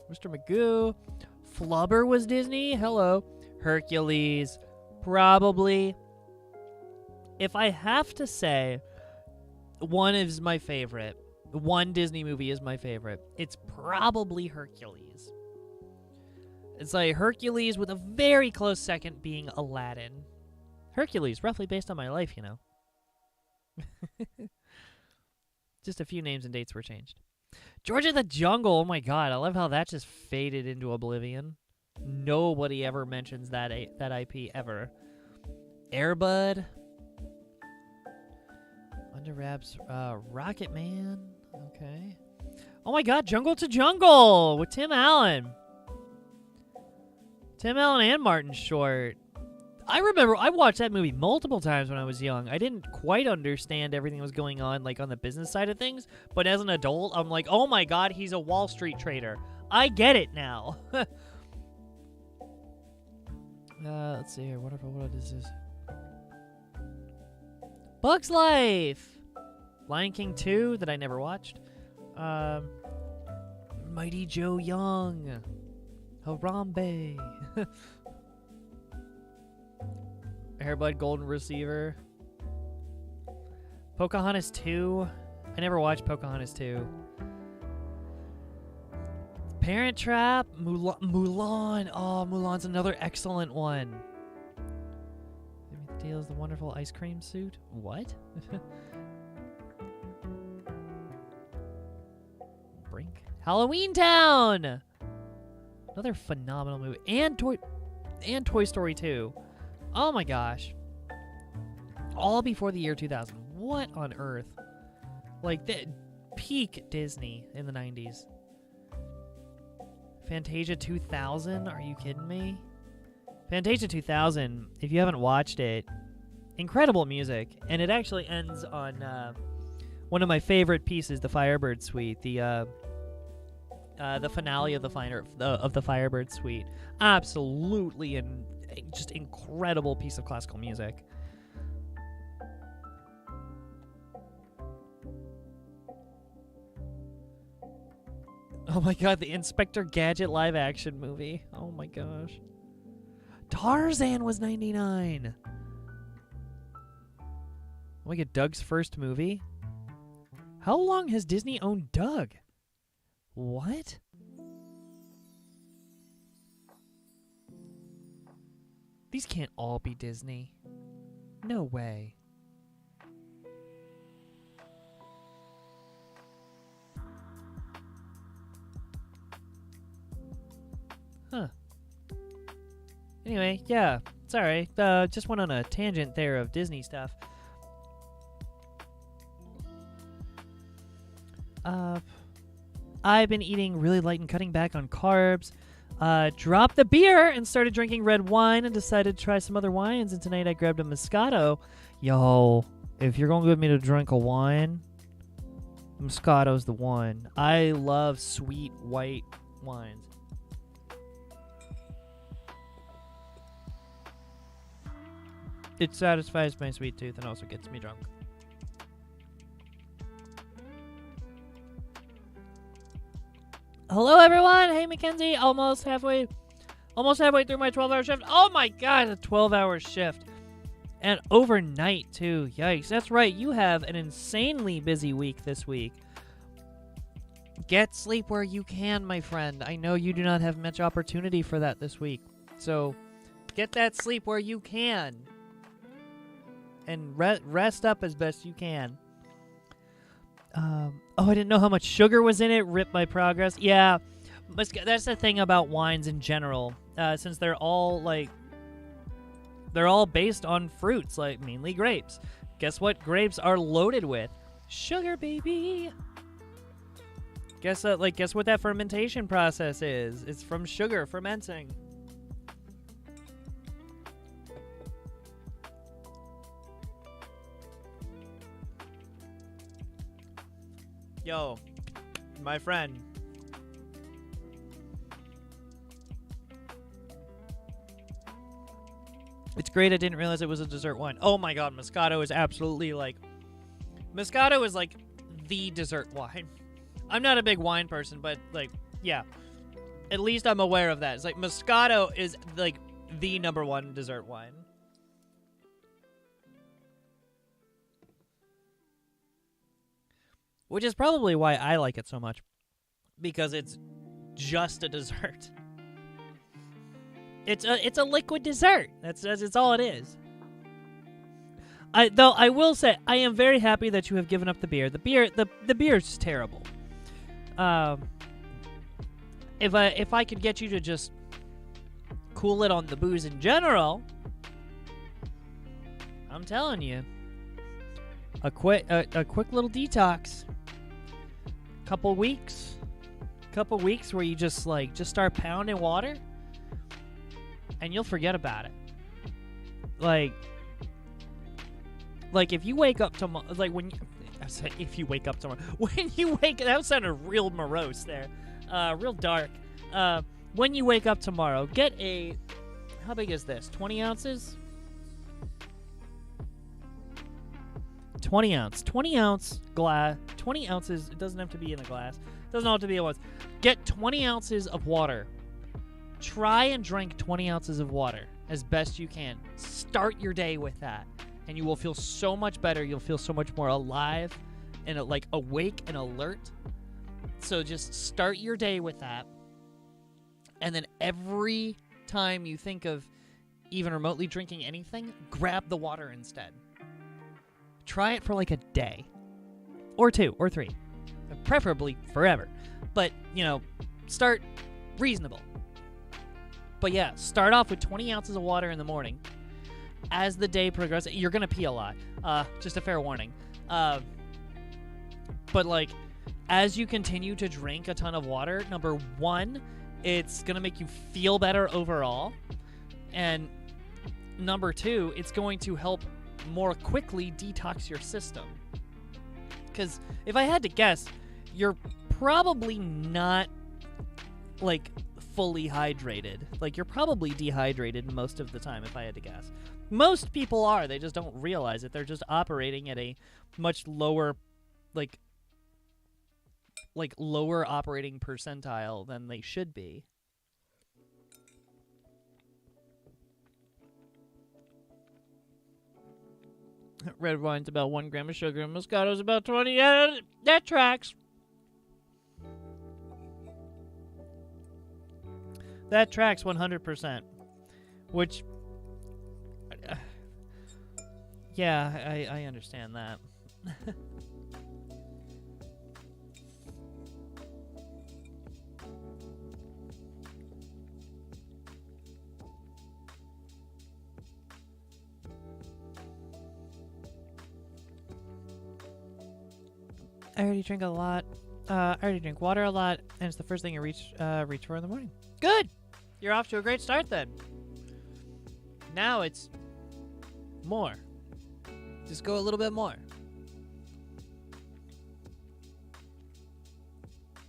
[SPEAKER 1] Mr. Magoo. Flubber was Disney. Hello. Hercules. Probably. If I have to say, one is my favorite. One Disney movie is my favorite. It's probably Hercules. It's like Hercules with a very close second being Aladdin. Hercules, roughly based on my life, you know. Just a few names and dates were changed. George of the Jungle. Oh my god, I love how that just faded into oblivion. Nobody ever mentions that IP ever. Air Bud. Under Wraps. Rocket Man. Okay. Oh my god, Jungle to Jungle with Tim Allen. Tim Allen and Martin Short. I remember I watched that movie multiple times when I was young. I didn't quite understand everything that was going on, like, on the business side of things. But as an adult, I'm like, oh my god, he's a Wall Street trader. I get it now. Let's see here. What is this? Bug's Life. Lion King 2 that I never watched. Mighty Joe Young. Harambe. Airbud Golden Receiver. Pocahontas 2. I never watched Pocahontas 2. Parent Trap. Mulan. Oh, Mulan's another excellent one. The Deal's The Wonderful Ice Cream Suit. What? Brink. Halloween Town. Another phenomenal movie. And Toy Story 2. Oh my gosh. All before the year 2000. What on earth? Like, the peak Disney in the 90s. Fantasia 2000? Are you kidding me? Fantasia 2000, if you haven't watched it, incredible music. And it actually ends on one of my favorite pieces, the Firebird Suite. The finale of the Firebird Suite. Absolutely just incredible piece of classical music. Oh my god, the Inspector Gadget live action movie. Oh my gosh. Tarzan was 99. Oh my god, Doug's first movie? How long has Disney owned Doug? What? These can't all be Disney. No way. Huh. Anyway, yeah. Sorry. Just went on a tangent there of Disney stuff. I've been eating really light and cutting back on carbs. Dropped the beer and started drinking red wine and decided to try some other wines. And tonight I grabbed a Moscato. Yo, if you're going to get me to drink a wine, Moscato's the one. I love sweet white wines. It satisfies my sweet tooth and also gets me drunk. Hello, everyone. Hey, Mackenzie. Almost halfway through my 12-hour shift. Oh my god, a 12-hour shift. And overnight, too. Yikes. That's right. You have an insanely busy week this week. Get sleep where you can, my friend. I know you do not have much opportunity for that this week. So, get that sleep where you can. And rest up as best you can. Oh, I didn't know how much sugar was in it. Rip my progress. Yeah, that's the thing about wines in general. Since they're all based on fruits, like mainly grapes. Guess what grapes are loaded with? Sugar, baby. Guess what that fermentation process is? It's from sugar fermenting. Yo, my friend. It's great I didn't realize it was a dessert wine. Oh my god, Moscato is absolutely Moscato is like the dessert wine. I'm not a big wine person, but yeah. At least I'm aware of that. It's like Moscato is like the number one dessert wine. Which is probably why I like it so much. Because it's just a dessert. It's a liquid dessert. That's all it is. Though I will say I am very happy that you have given up the beer. The beer is terrible. If I could get you to just cool it on the booze in general, I'm telling you, a quick little detox. Couple weeks where you just start pounding water and you'll forget about it. Like if you wake up tomorrow, when you wake, that sounded real morose there, real dark. When you wake up tomorrow, get how big is this? 20 ounces? 20 ounce glass, 20 ounces. It doesn't have to be in a glass. It doesn't have to be in one. Get 20 ounces of water. Try and drink 20 ounces of water as best you can. Start your day with that, and you will feel so much better. You'll feel so much more alive and awake and alert. So just start your day with that, and then every time you think of even remotely drinking anything, grab the water instead. Try it for a day. Or 2, or 3. Preferably forever. But, start reasonable. But yeah, start off with 20 ounces of water in the morning. As the day progresses, you're going to pee a lot. Just a fair warning. But, like, as you continue to drink a ton of water, number one, it's going to make you feel better overall. And number two, it's going to help more quickly detox your system. Because if I had to guess, you're probably not, like, fully hydrated. Like, you're probably dehydrated most of the time, if I had to guess. Most people are. They just don't realize it. They're just operating at a much lower, like lower operating percentile than they should be. Red wine's about 1 gram of sugar, and Moscato's about 20. Yeah, that tracks. That tracks 100%. Which, yeah, I understand that. I already drink a lot. I already drink water a lot, and it's the first thing I reach for in the morning. Good! You're off to a great start then. Now it's more. Just go a little bit more.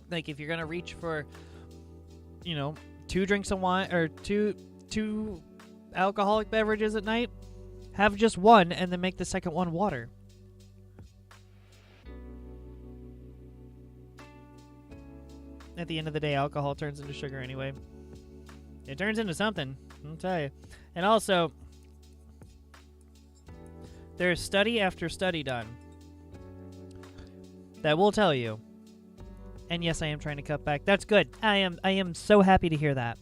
[SPEAKER 1] Like, if you're gonna reach for, 2 drinks of wine, or two alcoholic beverages at night, have just one, and then make the second one water. At the end of the day, alcohol turns into sugar anyway. It turns into something, I'll tell you. And also, there's study after study done that will tell you. And yes, I am trying to cut back. That's good. I am so happy to hear that.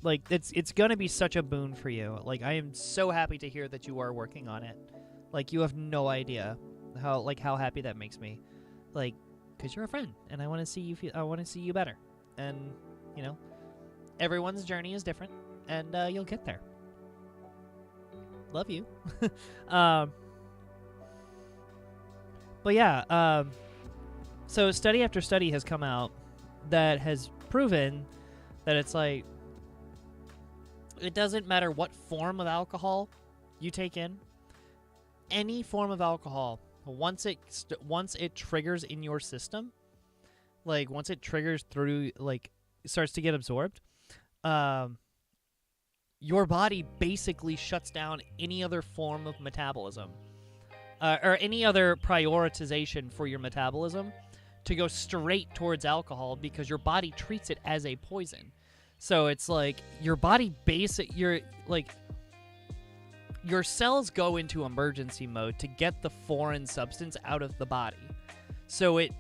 [SPEAKER 1] Like, it's gonna be such a boon for you. Like, I am so happy to hear that you are working on it. Like, you have no idea how happy that makes me. Like, because you're a friend, and I want to see you I want to see you better. And, everyone's journey is different, and you'll get there. Love you. But yeah, so study after study has come out that has proven that it's like, it doesn't matter what form of alcohol you take in. Any form of alcohol, once it triggers in your system, like once it triggers through, like starts to get absorbed, your body basically shuts down any other form of metabolism, or any other prioritization for your metabolism to go straight towards alcohol, because your body treats it as a poison. So it's like your body your cells go into emergency mode to get the foreign substance out of the body. So it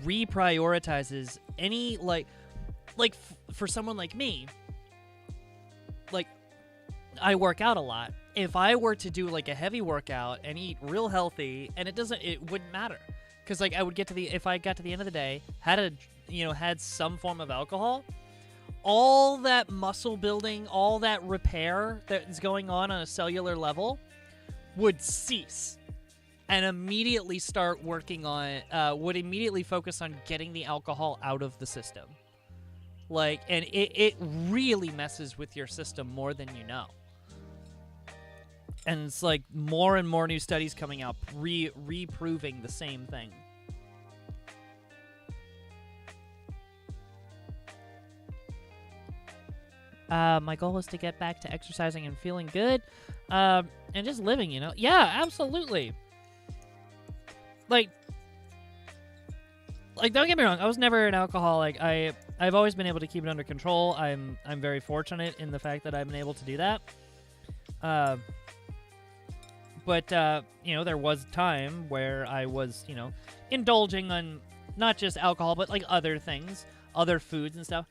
[SPEAKER 1] reprioritizes any, for someone like me, like, I work out a lot. If I were to do like a heavy workout and eat real healthy, and it wouldn't matter, because like I would get to if I got to the end of the day, had some form of alcohol, all that muscle building, all that repair that is going on a cellular level would cease, and immediately start working on, would immediately focus on getting the alcohol out of the system. Like, and it really messes with your system more than you know. And it's like more and more new studies coming out reproving the same thing. My goal is to get back to exercising and feeling good, and just living, Yeah, absolutely. Like, don't get me wrong, I was never an alcoholic. I've always been able to keep it under control. I'm very fortunate in the fact that I've been able to do that. But there was a time where I was, indulging on not just alcohol, but like other things, other foods and stuff.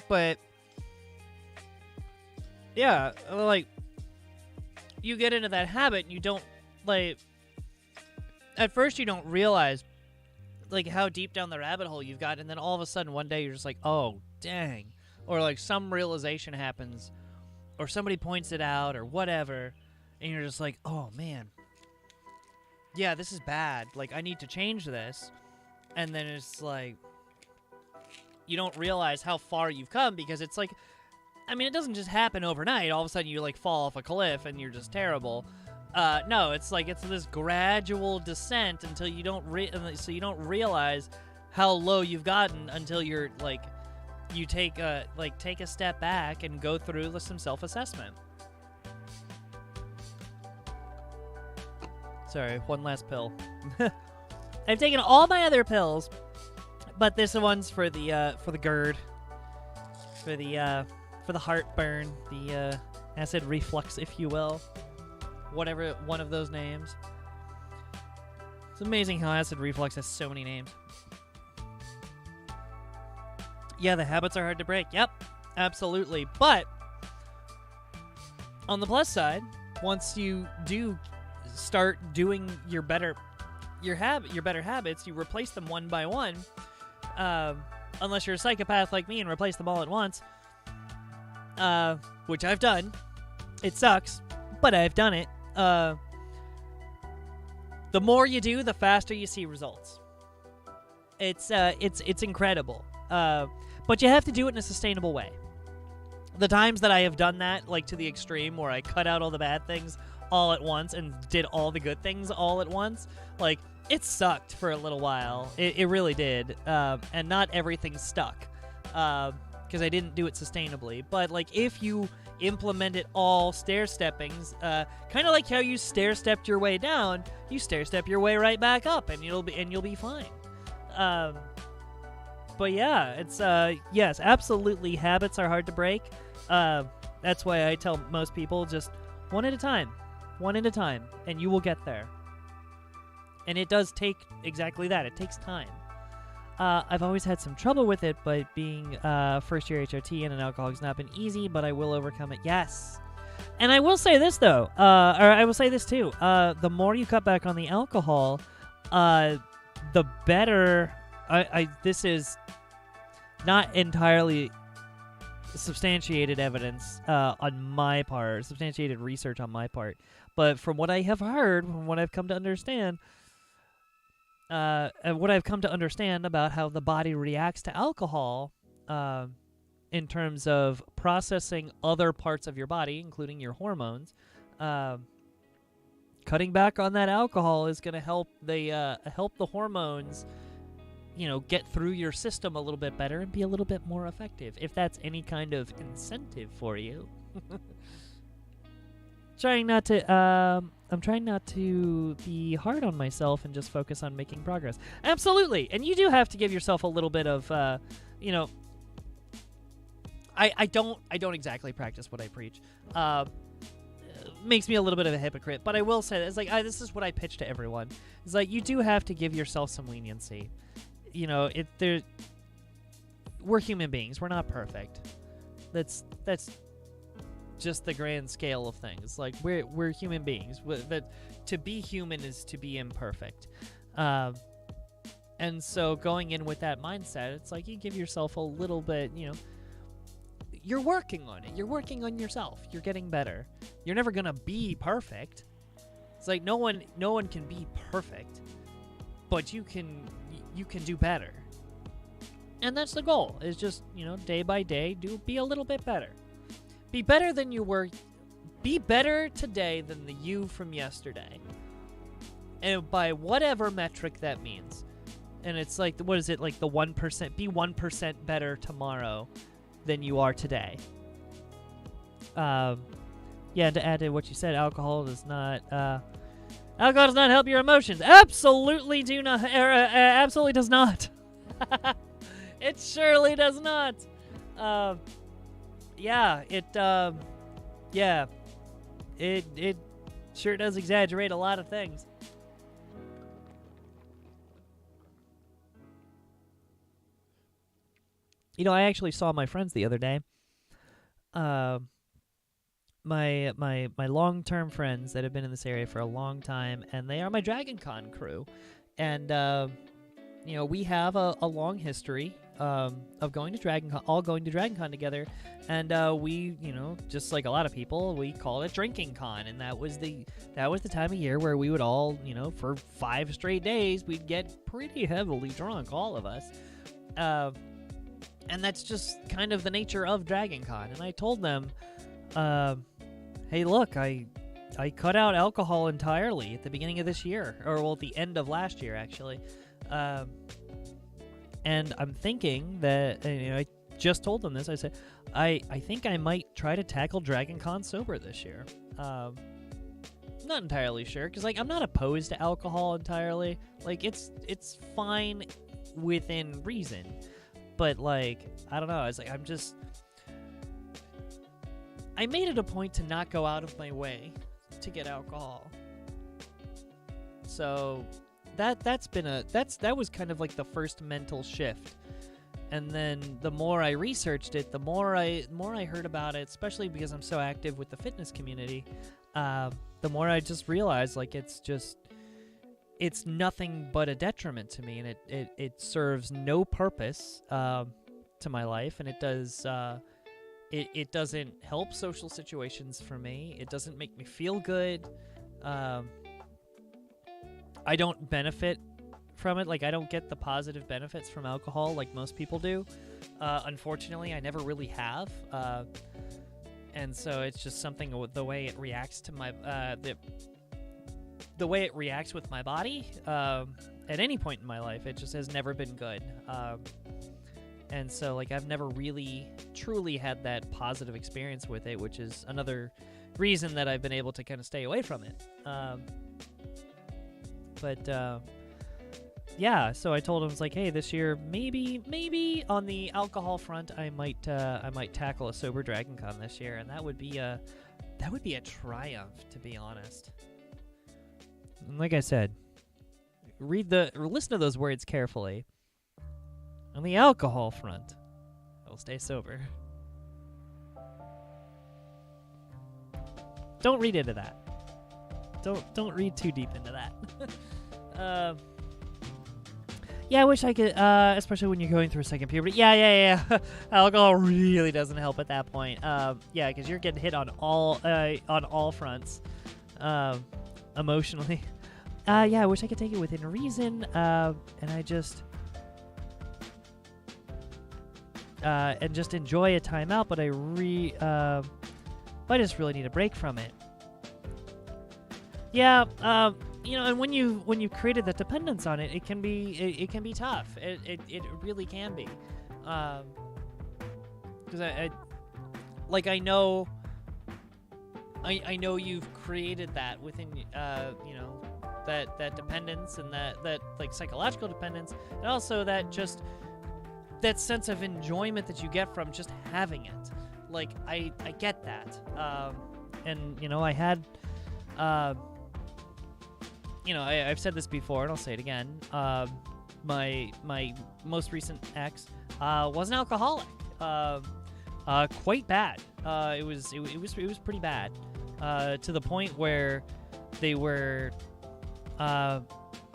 [SPEAKER 1] But yeah, like, you get into that habit and you don't, like, at first you don't realize like how deep down the rabbit hole you've got, and then all of a sudden one day you're just like, oh, dang. Or like some realization happens, or somebody points it out, or whatever, and you're just like, oh, man. Yeah, this is bad. Like, I need to change this. And then it's like, you don't realize how far you've come, because it's like, I mean, it doesn't just happen overnight. All of a sudden you like fall off a cliff and you're just terrible. No, it's like it's this gradual descent until you don't realize how low you've gotten until you're like you take a step back and go through some self-assessment. Sorry, one last pill. I've taken all my other pills, but this one's for the GERD, for the heartburn, the acid reflux, if you will. Whatever one of those names. It's amazing how acid reflux has so many names. Yeah, the habits are hard to break. Yep, absolutely. But on the plus side, once you do start doing your better habits, you replace them one by one. Unless you're a psychopath like me and replace them all at once, which I've done. It sucks, but I've done it. The more you do, the faster you see results. It's incredible. But you have to do it in a sustainable way. The times that I have done that, like to the extreme, where I cut out all the bad things all at once and did all the good things all at once, like, it sucked for a little while. It really did. And not everything stuck. Because I didn't do it sustainably. But, like, if you implement it all stair-steppings, kind of like how you stair-stepped your way down, you stair-step your way right back up, and you'll be fine. But yeah, it's yes, absolutely, habits are hard to break. That's why I tell most people just one at a time, and you will get there. And it does take exactly that. It takes time. I've always had some trouble with it, but being first-year HRT and an alcoholic has not been easy, but I will overcome it. Yes. And I will say this, though, or I will say this, too. The more you cut back on the alcohol, the better... this is not entirely substantiated evidence on my part, substantiated research on my part, but from what I have heard, from what I've come to understand... what I've come to understand about how the body reacts to alcohol in terms of processing other parts of your body, including your hormones, cutting back on that alcohol is going to help the hormones, get through your system a little bit better and be a little bit more effective, if that's any kind of incentive for you. I'm trying not to be hard on myself and just focus on making progress. Absolutely. And you do have to give yourself a little bit of, I don't exactly practice what I preach. Makes me a little bit of a hypocrite, but I will say that it's like, this is what I pitch to everyone. It's like, you do have to give yourself some leniency. We're human beings. We're not perfect. That's just the grand scale of things. Like, we're human beings. That to be human is to be imperfect. And so going in with that mindset, it's like you give yourself a little bit, you're working on it. You're working on yourself. You're getting better. You're never going to be perfect. It's like no one can be perfect, but you can do better. And that's the goal. Is just, day by day, be a little bit better. Be better than you were. Be better today than the you from yesterday. And by whatever metric that means. And it's like, what is it? Like the 1%. Be 1% better tomorrow than you are today. Yeah, to add to what you said, alcohol does not help your emotions. Absolutely absolutely does not. It surely does not. It sure does exaggerate a lot of things. I actually saw my friends the other day. My long-term friends that have been in this area for a long time, and they are my Dragon Con crew. And we have a long history of going to DragonCon together, and we, just like a lot of people, we call it Drinking Con, and that was the time of year where we would all, for 5 straight days, we'd get pretty heavily drunk, all of us, and that's just kind of the nature of DragonCon. And I told them, hey, look, I cut out alcohol entirely at the beginning of this year, or well, at the end of last year, actually. And I'm thinking that, I just told them this. I said, I think I might try to tackle DragonCon sober this year. Not entirely sure, because, I'm not opposed to alcohol entirely. It's fine within reason. But, I don't know. I made it a point to not go out of my way to get alcohol. So that was kind of the first mental shift. And then the more I researched it, the more I heard about it, especially because I'm so active with the fitness community, the more I just realized it's nothing but a detriment to me, and it serves no purpose to my life, and it doesn't help social situations for me. It doesn't make me feel good. I don't benefit from it. I don't get the positive benefits from alcohol like most people do. Unfortunately, I never really have. And so it's just something, the way it reacts to my the way it reacts with my body at any point in my life, it just has never been good. And so I've never really truly had that positive experience with it, which is another reason that I've been able to kind of stay away from it. Yeah, so I told him, hey, this year maybe on the alcohol front I might tackle a sober DragonCon this year, and that would be a triumph, to be honest. And like I said, listen to those words carefully. On the alcohol front, I will stay sober. Don't read into that. Don't read too deep into that. Yeah, I wish I could, especially when you're going through a second puberty. Yeah. Alcohol really doesn't help at that point. Yeah, because you're getting hit on all fronts, emotionally. Yeah, I wish I could take it within reason, and I just enjoy a time out. But I just really need a break from it. Yeah, and when you created that dependence on it, it can be tough. It really can be, because I know you've created that within that dependence, and that psychological dependence, and also that sense of enjoyment that you get from just having it. I get that, and I had. I've said this before, and I'll say it again. My most recent ex was an alcoholic. Quite bad. It was pretty bad. To the point where they were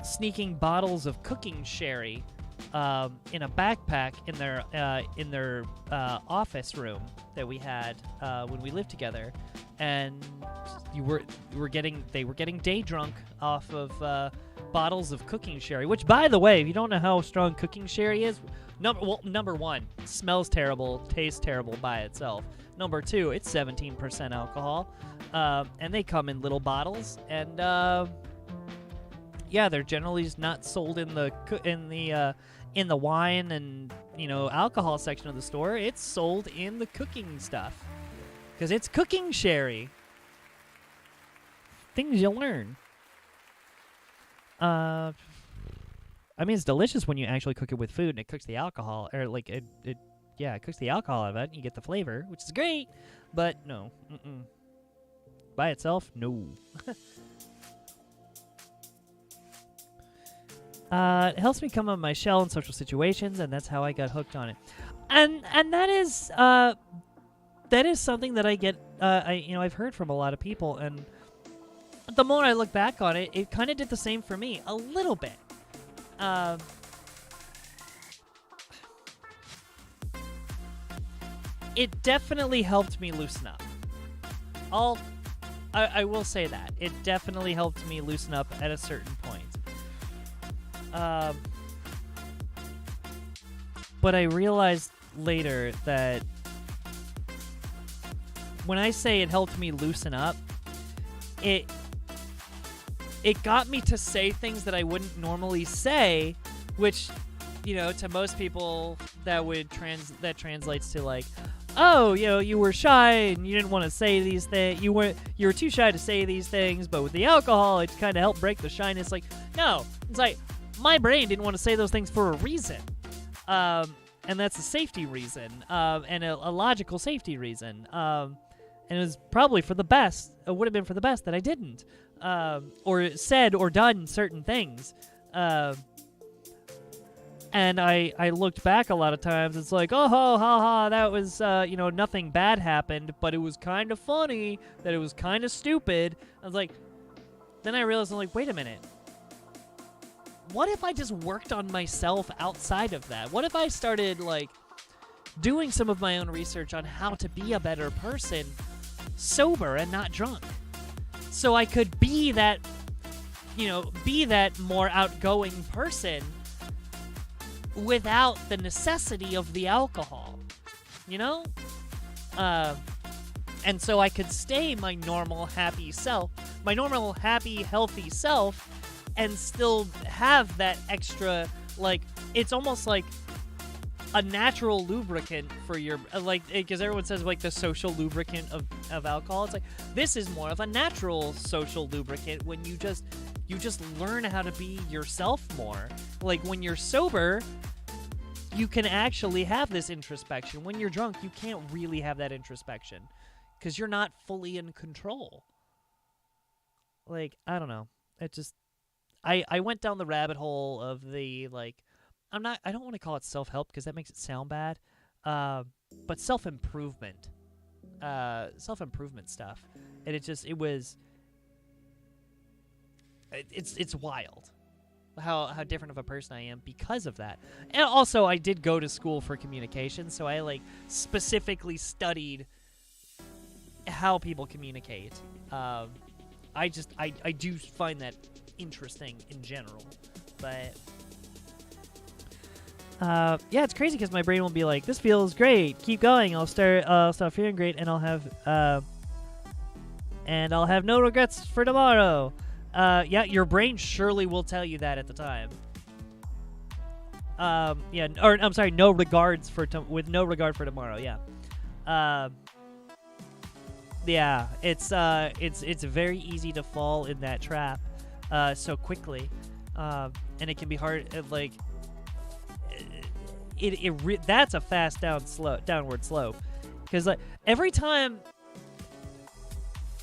[SPEAKER 1] sneaking bottles of cooking sherry in a backpack in their office room that we had when we lived together, and they were getting day drunk off of bottles of cooking sherry. Which, by the way, if you don't know how strong cooking sherry is, number one, smells terrible, tastes terrible by itself. Number two, it's 17% alcohol, and they come in little bottles, and yeah, they're generally not sold in the wine and alcohol section of the store. It's sold in the cooking stuff, because it's cooking sherry. Things you learn. I mean, it's delicious when you actually cook it with food and it cooks the alcohol, or it cooks the alcohol out of it, and you get the flavor, which is great. But no, by itself, no. It helps me come out of my shell in social situations, and that's how I got hooked on it. And that is something that I get. I've heard from a lot of people, and the more I look back on it, it kind of did the same for me a little bit. it definitely helped me loosen up. I will say that. It definitely helped me loosen up at a certain point. But I realized later that when I say it helped me loosen up, it got me to say things that I wouldn't normally say, which, you know, to most people that translates to like, oh, you know, you were shy and you didn't want to say these things. You were too shy to say these things, but with the alcohol, it kind of helped break the shyness. Like, no, it's like my brain didn't want to say those things for a reason, and that's a safety reason, and a logical safety reason, and it was probably for the best. It would have been for the best that I didn't, or said or done certain things. And I looked back a lot of times. It's like, oh, ha, ha, that was, you know, nothing bad happened, but it was kind of funny that it was kind of stupid. I was like, then I realized, I'm like, wait a minute. What if I just worked on myself outside of that? What if I started, like, doing some of my own research on how to be a better person sober and not drunk? So I could be that, you know, be that more outgoing person without the necessity of the alcohol, you know? And so I could stay my normal, happy self, my normal, happy, healthy self, and still have that extra, like, it's almost like a natural lubricant for your, like, because everyone says, like, the social lubricant of alcohol. It's like, this is more of a natural social lubricant when you just learn how to be yourself more. Like, when you're sober, you can actually have this introspection. When you're drunk, you can't really have that introspection because you're not fully in control. Like, I don't know. It just, I went down the rabbit hole of the, like, I don't want to call it self-help because that makes it sound bad, but self-improvement stuff. And it's wild how different of a person I am because of that. And also, I did go to school for communication, so I, like, specifically studied how people communicate. I do find that interesting in general, but yeah, it's crazy because my brain will be like, this feels great, keep going, I'll start feeling great, and I'll have no regrets for tomorrow. Yeah, your brain surely will tell you that at the time. Yeah, or I'm sorry, no regards for with no regard for tomorrow. Yeah. Yeah, it's very easy to fall in that trap so quickly, and it can be hard. Like, that's a fast downward slope, because, like, every time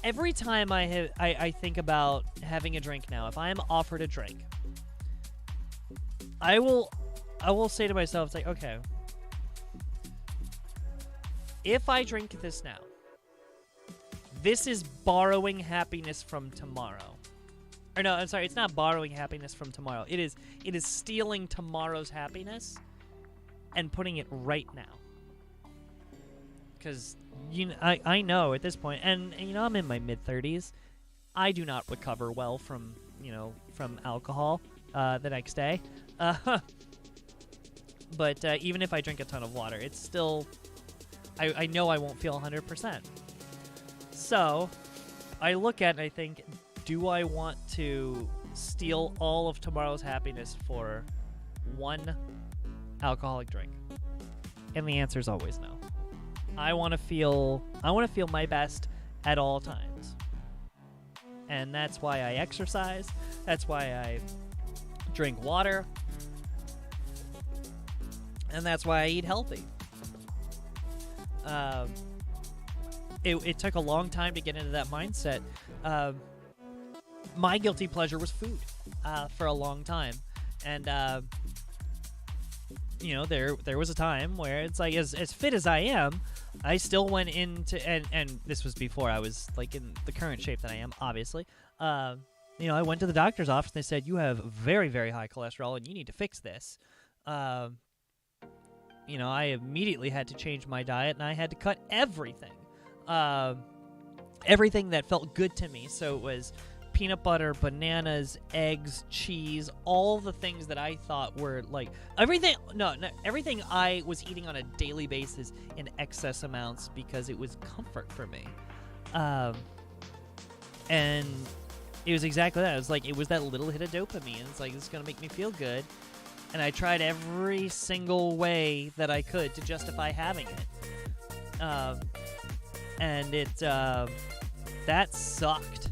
[SPEAKER 1] I think about having a drink now, if I am offered a drink, I will say to myself, it's like, okay, if I drink this now, this is borrowing happiness from tomorrow. Or no, I'm sorry, it's not borrowing happiness from tomorrow. It is stealing tomorrow's happiness and putting it right now. Because I know at this point, and you know, I'm in my mid-30s. I do not recover well from alcohol the next day. But even if I drink a ton of water, it's still, I know I won't feel 100%. So I look at it and I think, do I want to steal all of tomorrow's happiness for one alcoholic drink? And the answer is always no. I want to feel my best at all times. And that's why I exercise. That's why I drink water. And that's why I eat healthy. It took a long time to get into that mindset. My guilty pleasure was food for a long time. And, there was a time where it's like, as fit as I am, I still went into, and this was before I was, like, in the current shape that I am, obviously. I went to the doctor's office and they said, you have very, very high cholesterol and you need to fix this. I immediately had to change my diet, and I had to cut everything. Everything that felt good to me. So it was peanut butter, bananas, eggs, cheese, all the things that I thought were like everything I was eating on a daily basis in excess amounts because it was comfort for me. And it was exactly that. It was that little hit of dopamine. It's like, it's going to make me feel good. And I tried every single way that I could to justify having it. And that sucked.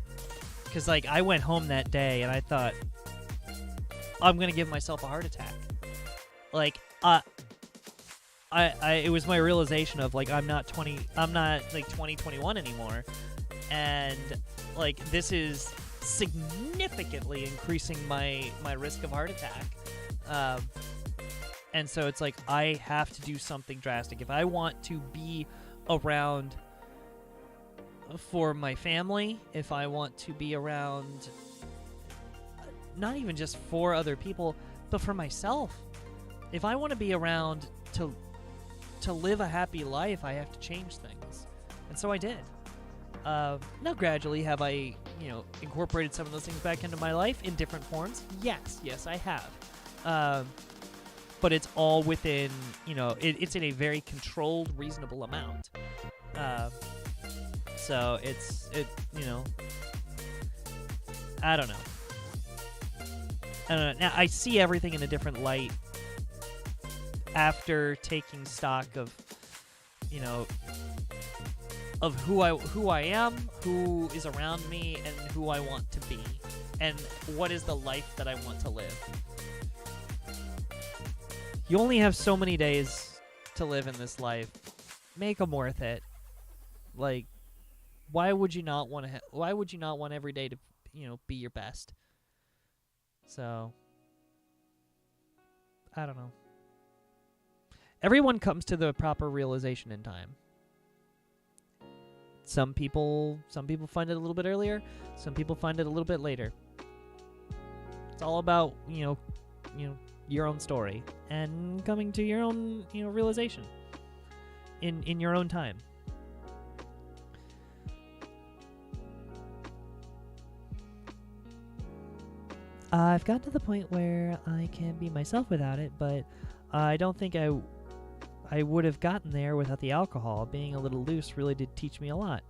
[SPEAKER 1] Because, I went home that day and I thought, I'm going to give myself a heart attack. It was my realization of, I'm not 2021 anymore. And, this is significantly increasing my risk of heart attack. And so it's I have to do something drastic. If I want to be around for my family, if I want to be around not even just for other people, but for myself, if I want to be around to live a happy life, I have to change things. And so I did. Now gradually have I, incorporated some of those things back into my life in different forms? Yes, I have. But it's all within, it's in a very controlled, reasonable amount. So I don't know. Now I see everything in a different light after taking stock of, of who I am, who is around me, and who I want to be, and what is the life that I want to live. You only have so many days to live in this life. Make them worth it. Why would you not want to? Why would you not want every day to, be your best? So, I don't know. Everyone comes to the proper realization in time. Some people find it a little bit earlier. Some people find it a little bit later. It's all about your own story and coming to your own realization in your own time. I've gotten to the point where I can be myself without it, but I don't think I would have gotten there without the alcohol. Being a little loose really did teach me a lot.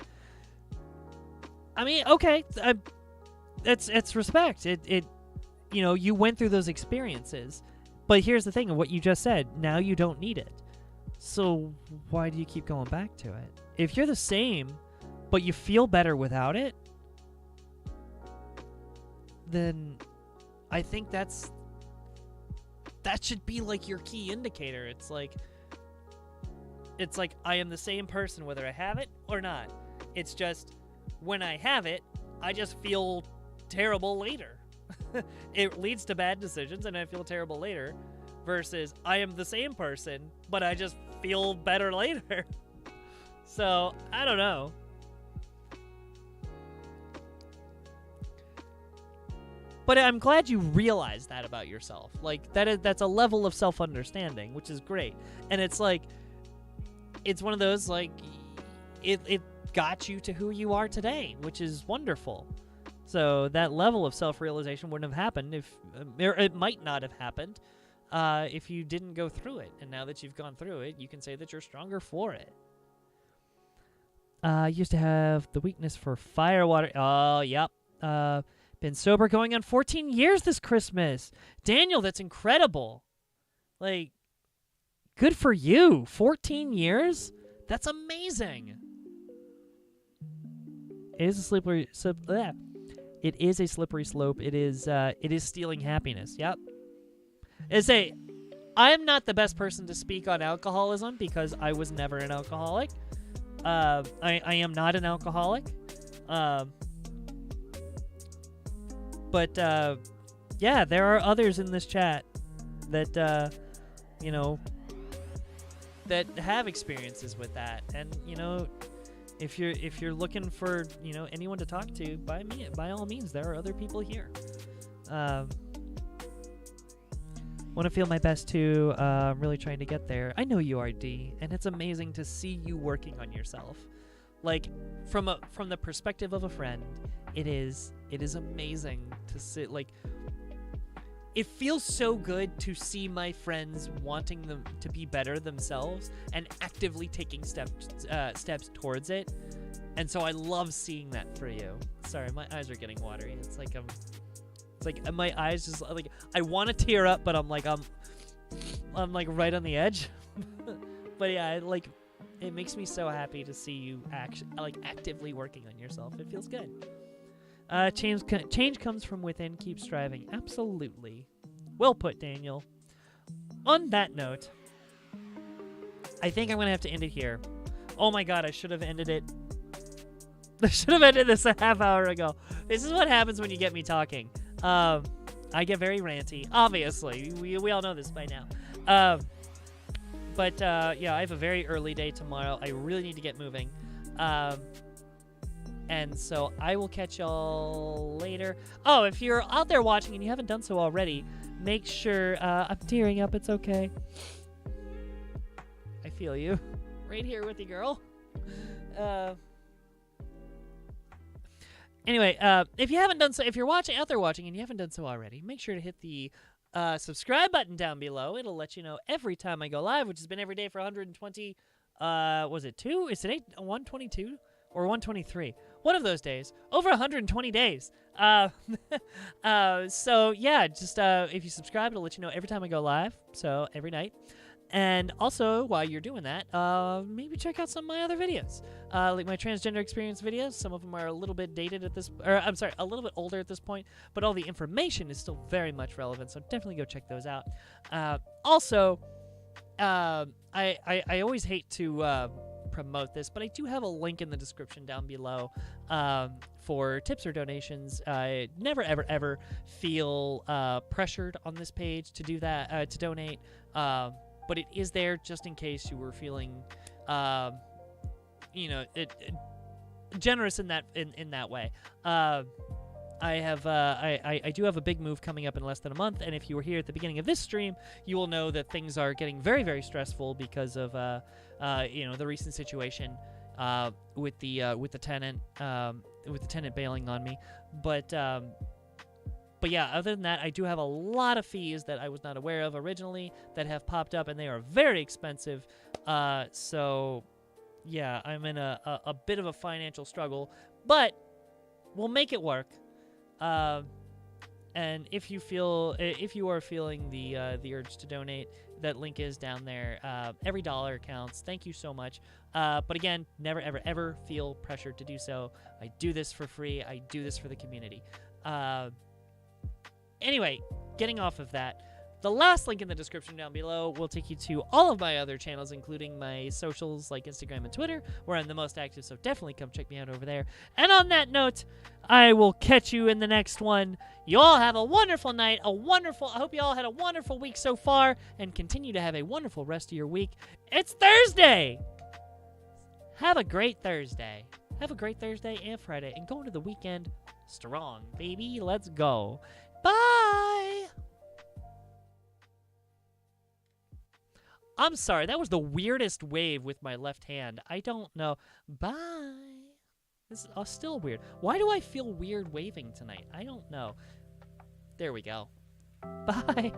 [SPEAKER 1] I mean, okay, it's respect. You went through those experiences, but here's the thing: what you just said. Now you don't need it. So why do you keep going back to it? If you're the same, but you feel better without it, then I think that should be your key indicator. It's I am the same person whether I have it or not. It's just when I have it, I just feel terrible later. It leads to bad decisions and I feel terrible later, versus I am the same person, but I just feel better later. So, I don't know. But I'm glad you realize that about yourself. That's a level of self-understanding, which is great. And it's it's one of those, it got you to who you are today, which is wonderful. So that level of self-realization wouldn't have happened or it might not have happened if you didn't go through it. And now that you've gone through it, you can say that you're stronger for it. I used to have the weakness for firewater. Oh, yep. Been sober going on 14 years this Christmas. Daniel, that's incredible. Good for you. 14 years? That's amazing. It is a slippery slope. It is a slippery slope. It is stealing happiness. Yep. I am not the best person to speak on alcoholism because I was never an alcoholic. I am not an alcoholic. But yeah, there are others in this chat that that have experiences with that, and if you're looking for anyone to talk to, by all means, there are other people here. Want to feel my best too. I'm really trying to get there. I know you are, D, and it's amazing to see you working on yourself. Like from the perspective of a friend, it is amazing to see. Like, it feels so good to see my friends wanting them to be better themselves and actively taking steps towards it. And so I love seeing that for you. Sorry, my eyes are getting watery. It's like my eyes just like I want to tear up, but I'm like right on the edge. But yeah, it makes me so happy to see you actively working on yourself. It feels good. Change comes from within. Keep striving. Absolutely. Well put, Daniel. On that note, I think I'm gonna have to end it here. Oh my god, I should have ended it. I should have ended this a half hour ago. This is what happens when you get me talking. I get very ranty. Obviously, we all know this by now. But yeah, I have a very early day tomorrow. I really need to get moving. And so I will catch y'all later. Oh, if you're out there watching and you haven't done so already, make sure... I'm tearing up. It's okay. I feel you. Right here with you, girl. Anyway, if you haven't done so, if you're out there watching and you haven't done so already, make sure to hit the subscribe button down below. It'll let you know every time I go live, which has been every day for 120. Was it 2? Is today 122 or 123? One of those days. Over 120 days. So yeah, just if you subscribe, it'll let you know every time I go live. So every night. And also, while you're doing that, maybe check out some of my other videos, like my transgender experience videos. Some of them are a little bit dated at this, or I'm sorry, a little bit older at this point, but all the information is still very much relevant, so definitely go check those out. Also, I always hate to promote this, but I do have a link in the description down below for tips or donations. I never, ever, ever feel pressured on this page to do that, to donate. But it is there just in case you were feeling, generous in that way. I do have a big move coming up in less than a month, and if you were here at the beginning of this stream, you will know that things are getting very, very stressful because of the recent situation with the tenant bailing on me. But yeah, other than that, I do have a lot of fees that I was not aware of originally that have popped up, and they are very expensive. So yeah, I'm in a bit of a financial struggle, but we'll make it work. And if you are feeling the urge to donate, that link is down there. Every dollar counts. Thank you so much. But again, never, ever, ever feel pressured to do so. I do this for free. I do this for the community. Anyway, getting off of that, the last link in the description down below will take you to all of my other channels, including my socials like Instagram and Twitter, where I'm the most active, so definitely come check me out over there. And on that note, I will catch you in the next one. You all have a wonderful night, I hope you all had a wonderful week so far, and continue to have a wonderful rest of your week. It's Thursday! Have a great Thursday. Have a great Thursday and Friday, and go into the weekend strong, baby. Let's go. Bye! I'm sorry, that was the weirdest wave with my left hand. I don't know. Bye. This is still weird. Why do I feel weird waving tonight? I don't know. There we go. Bye.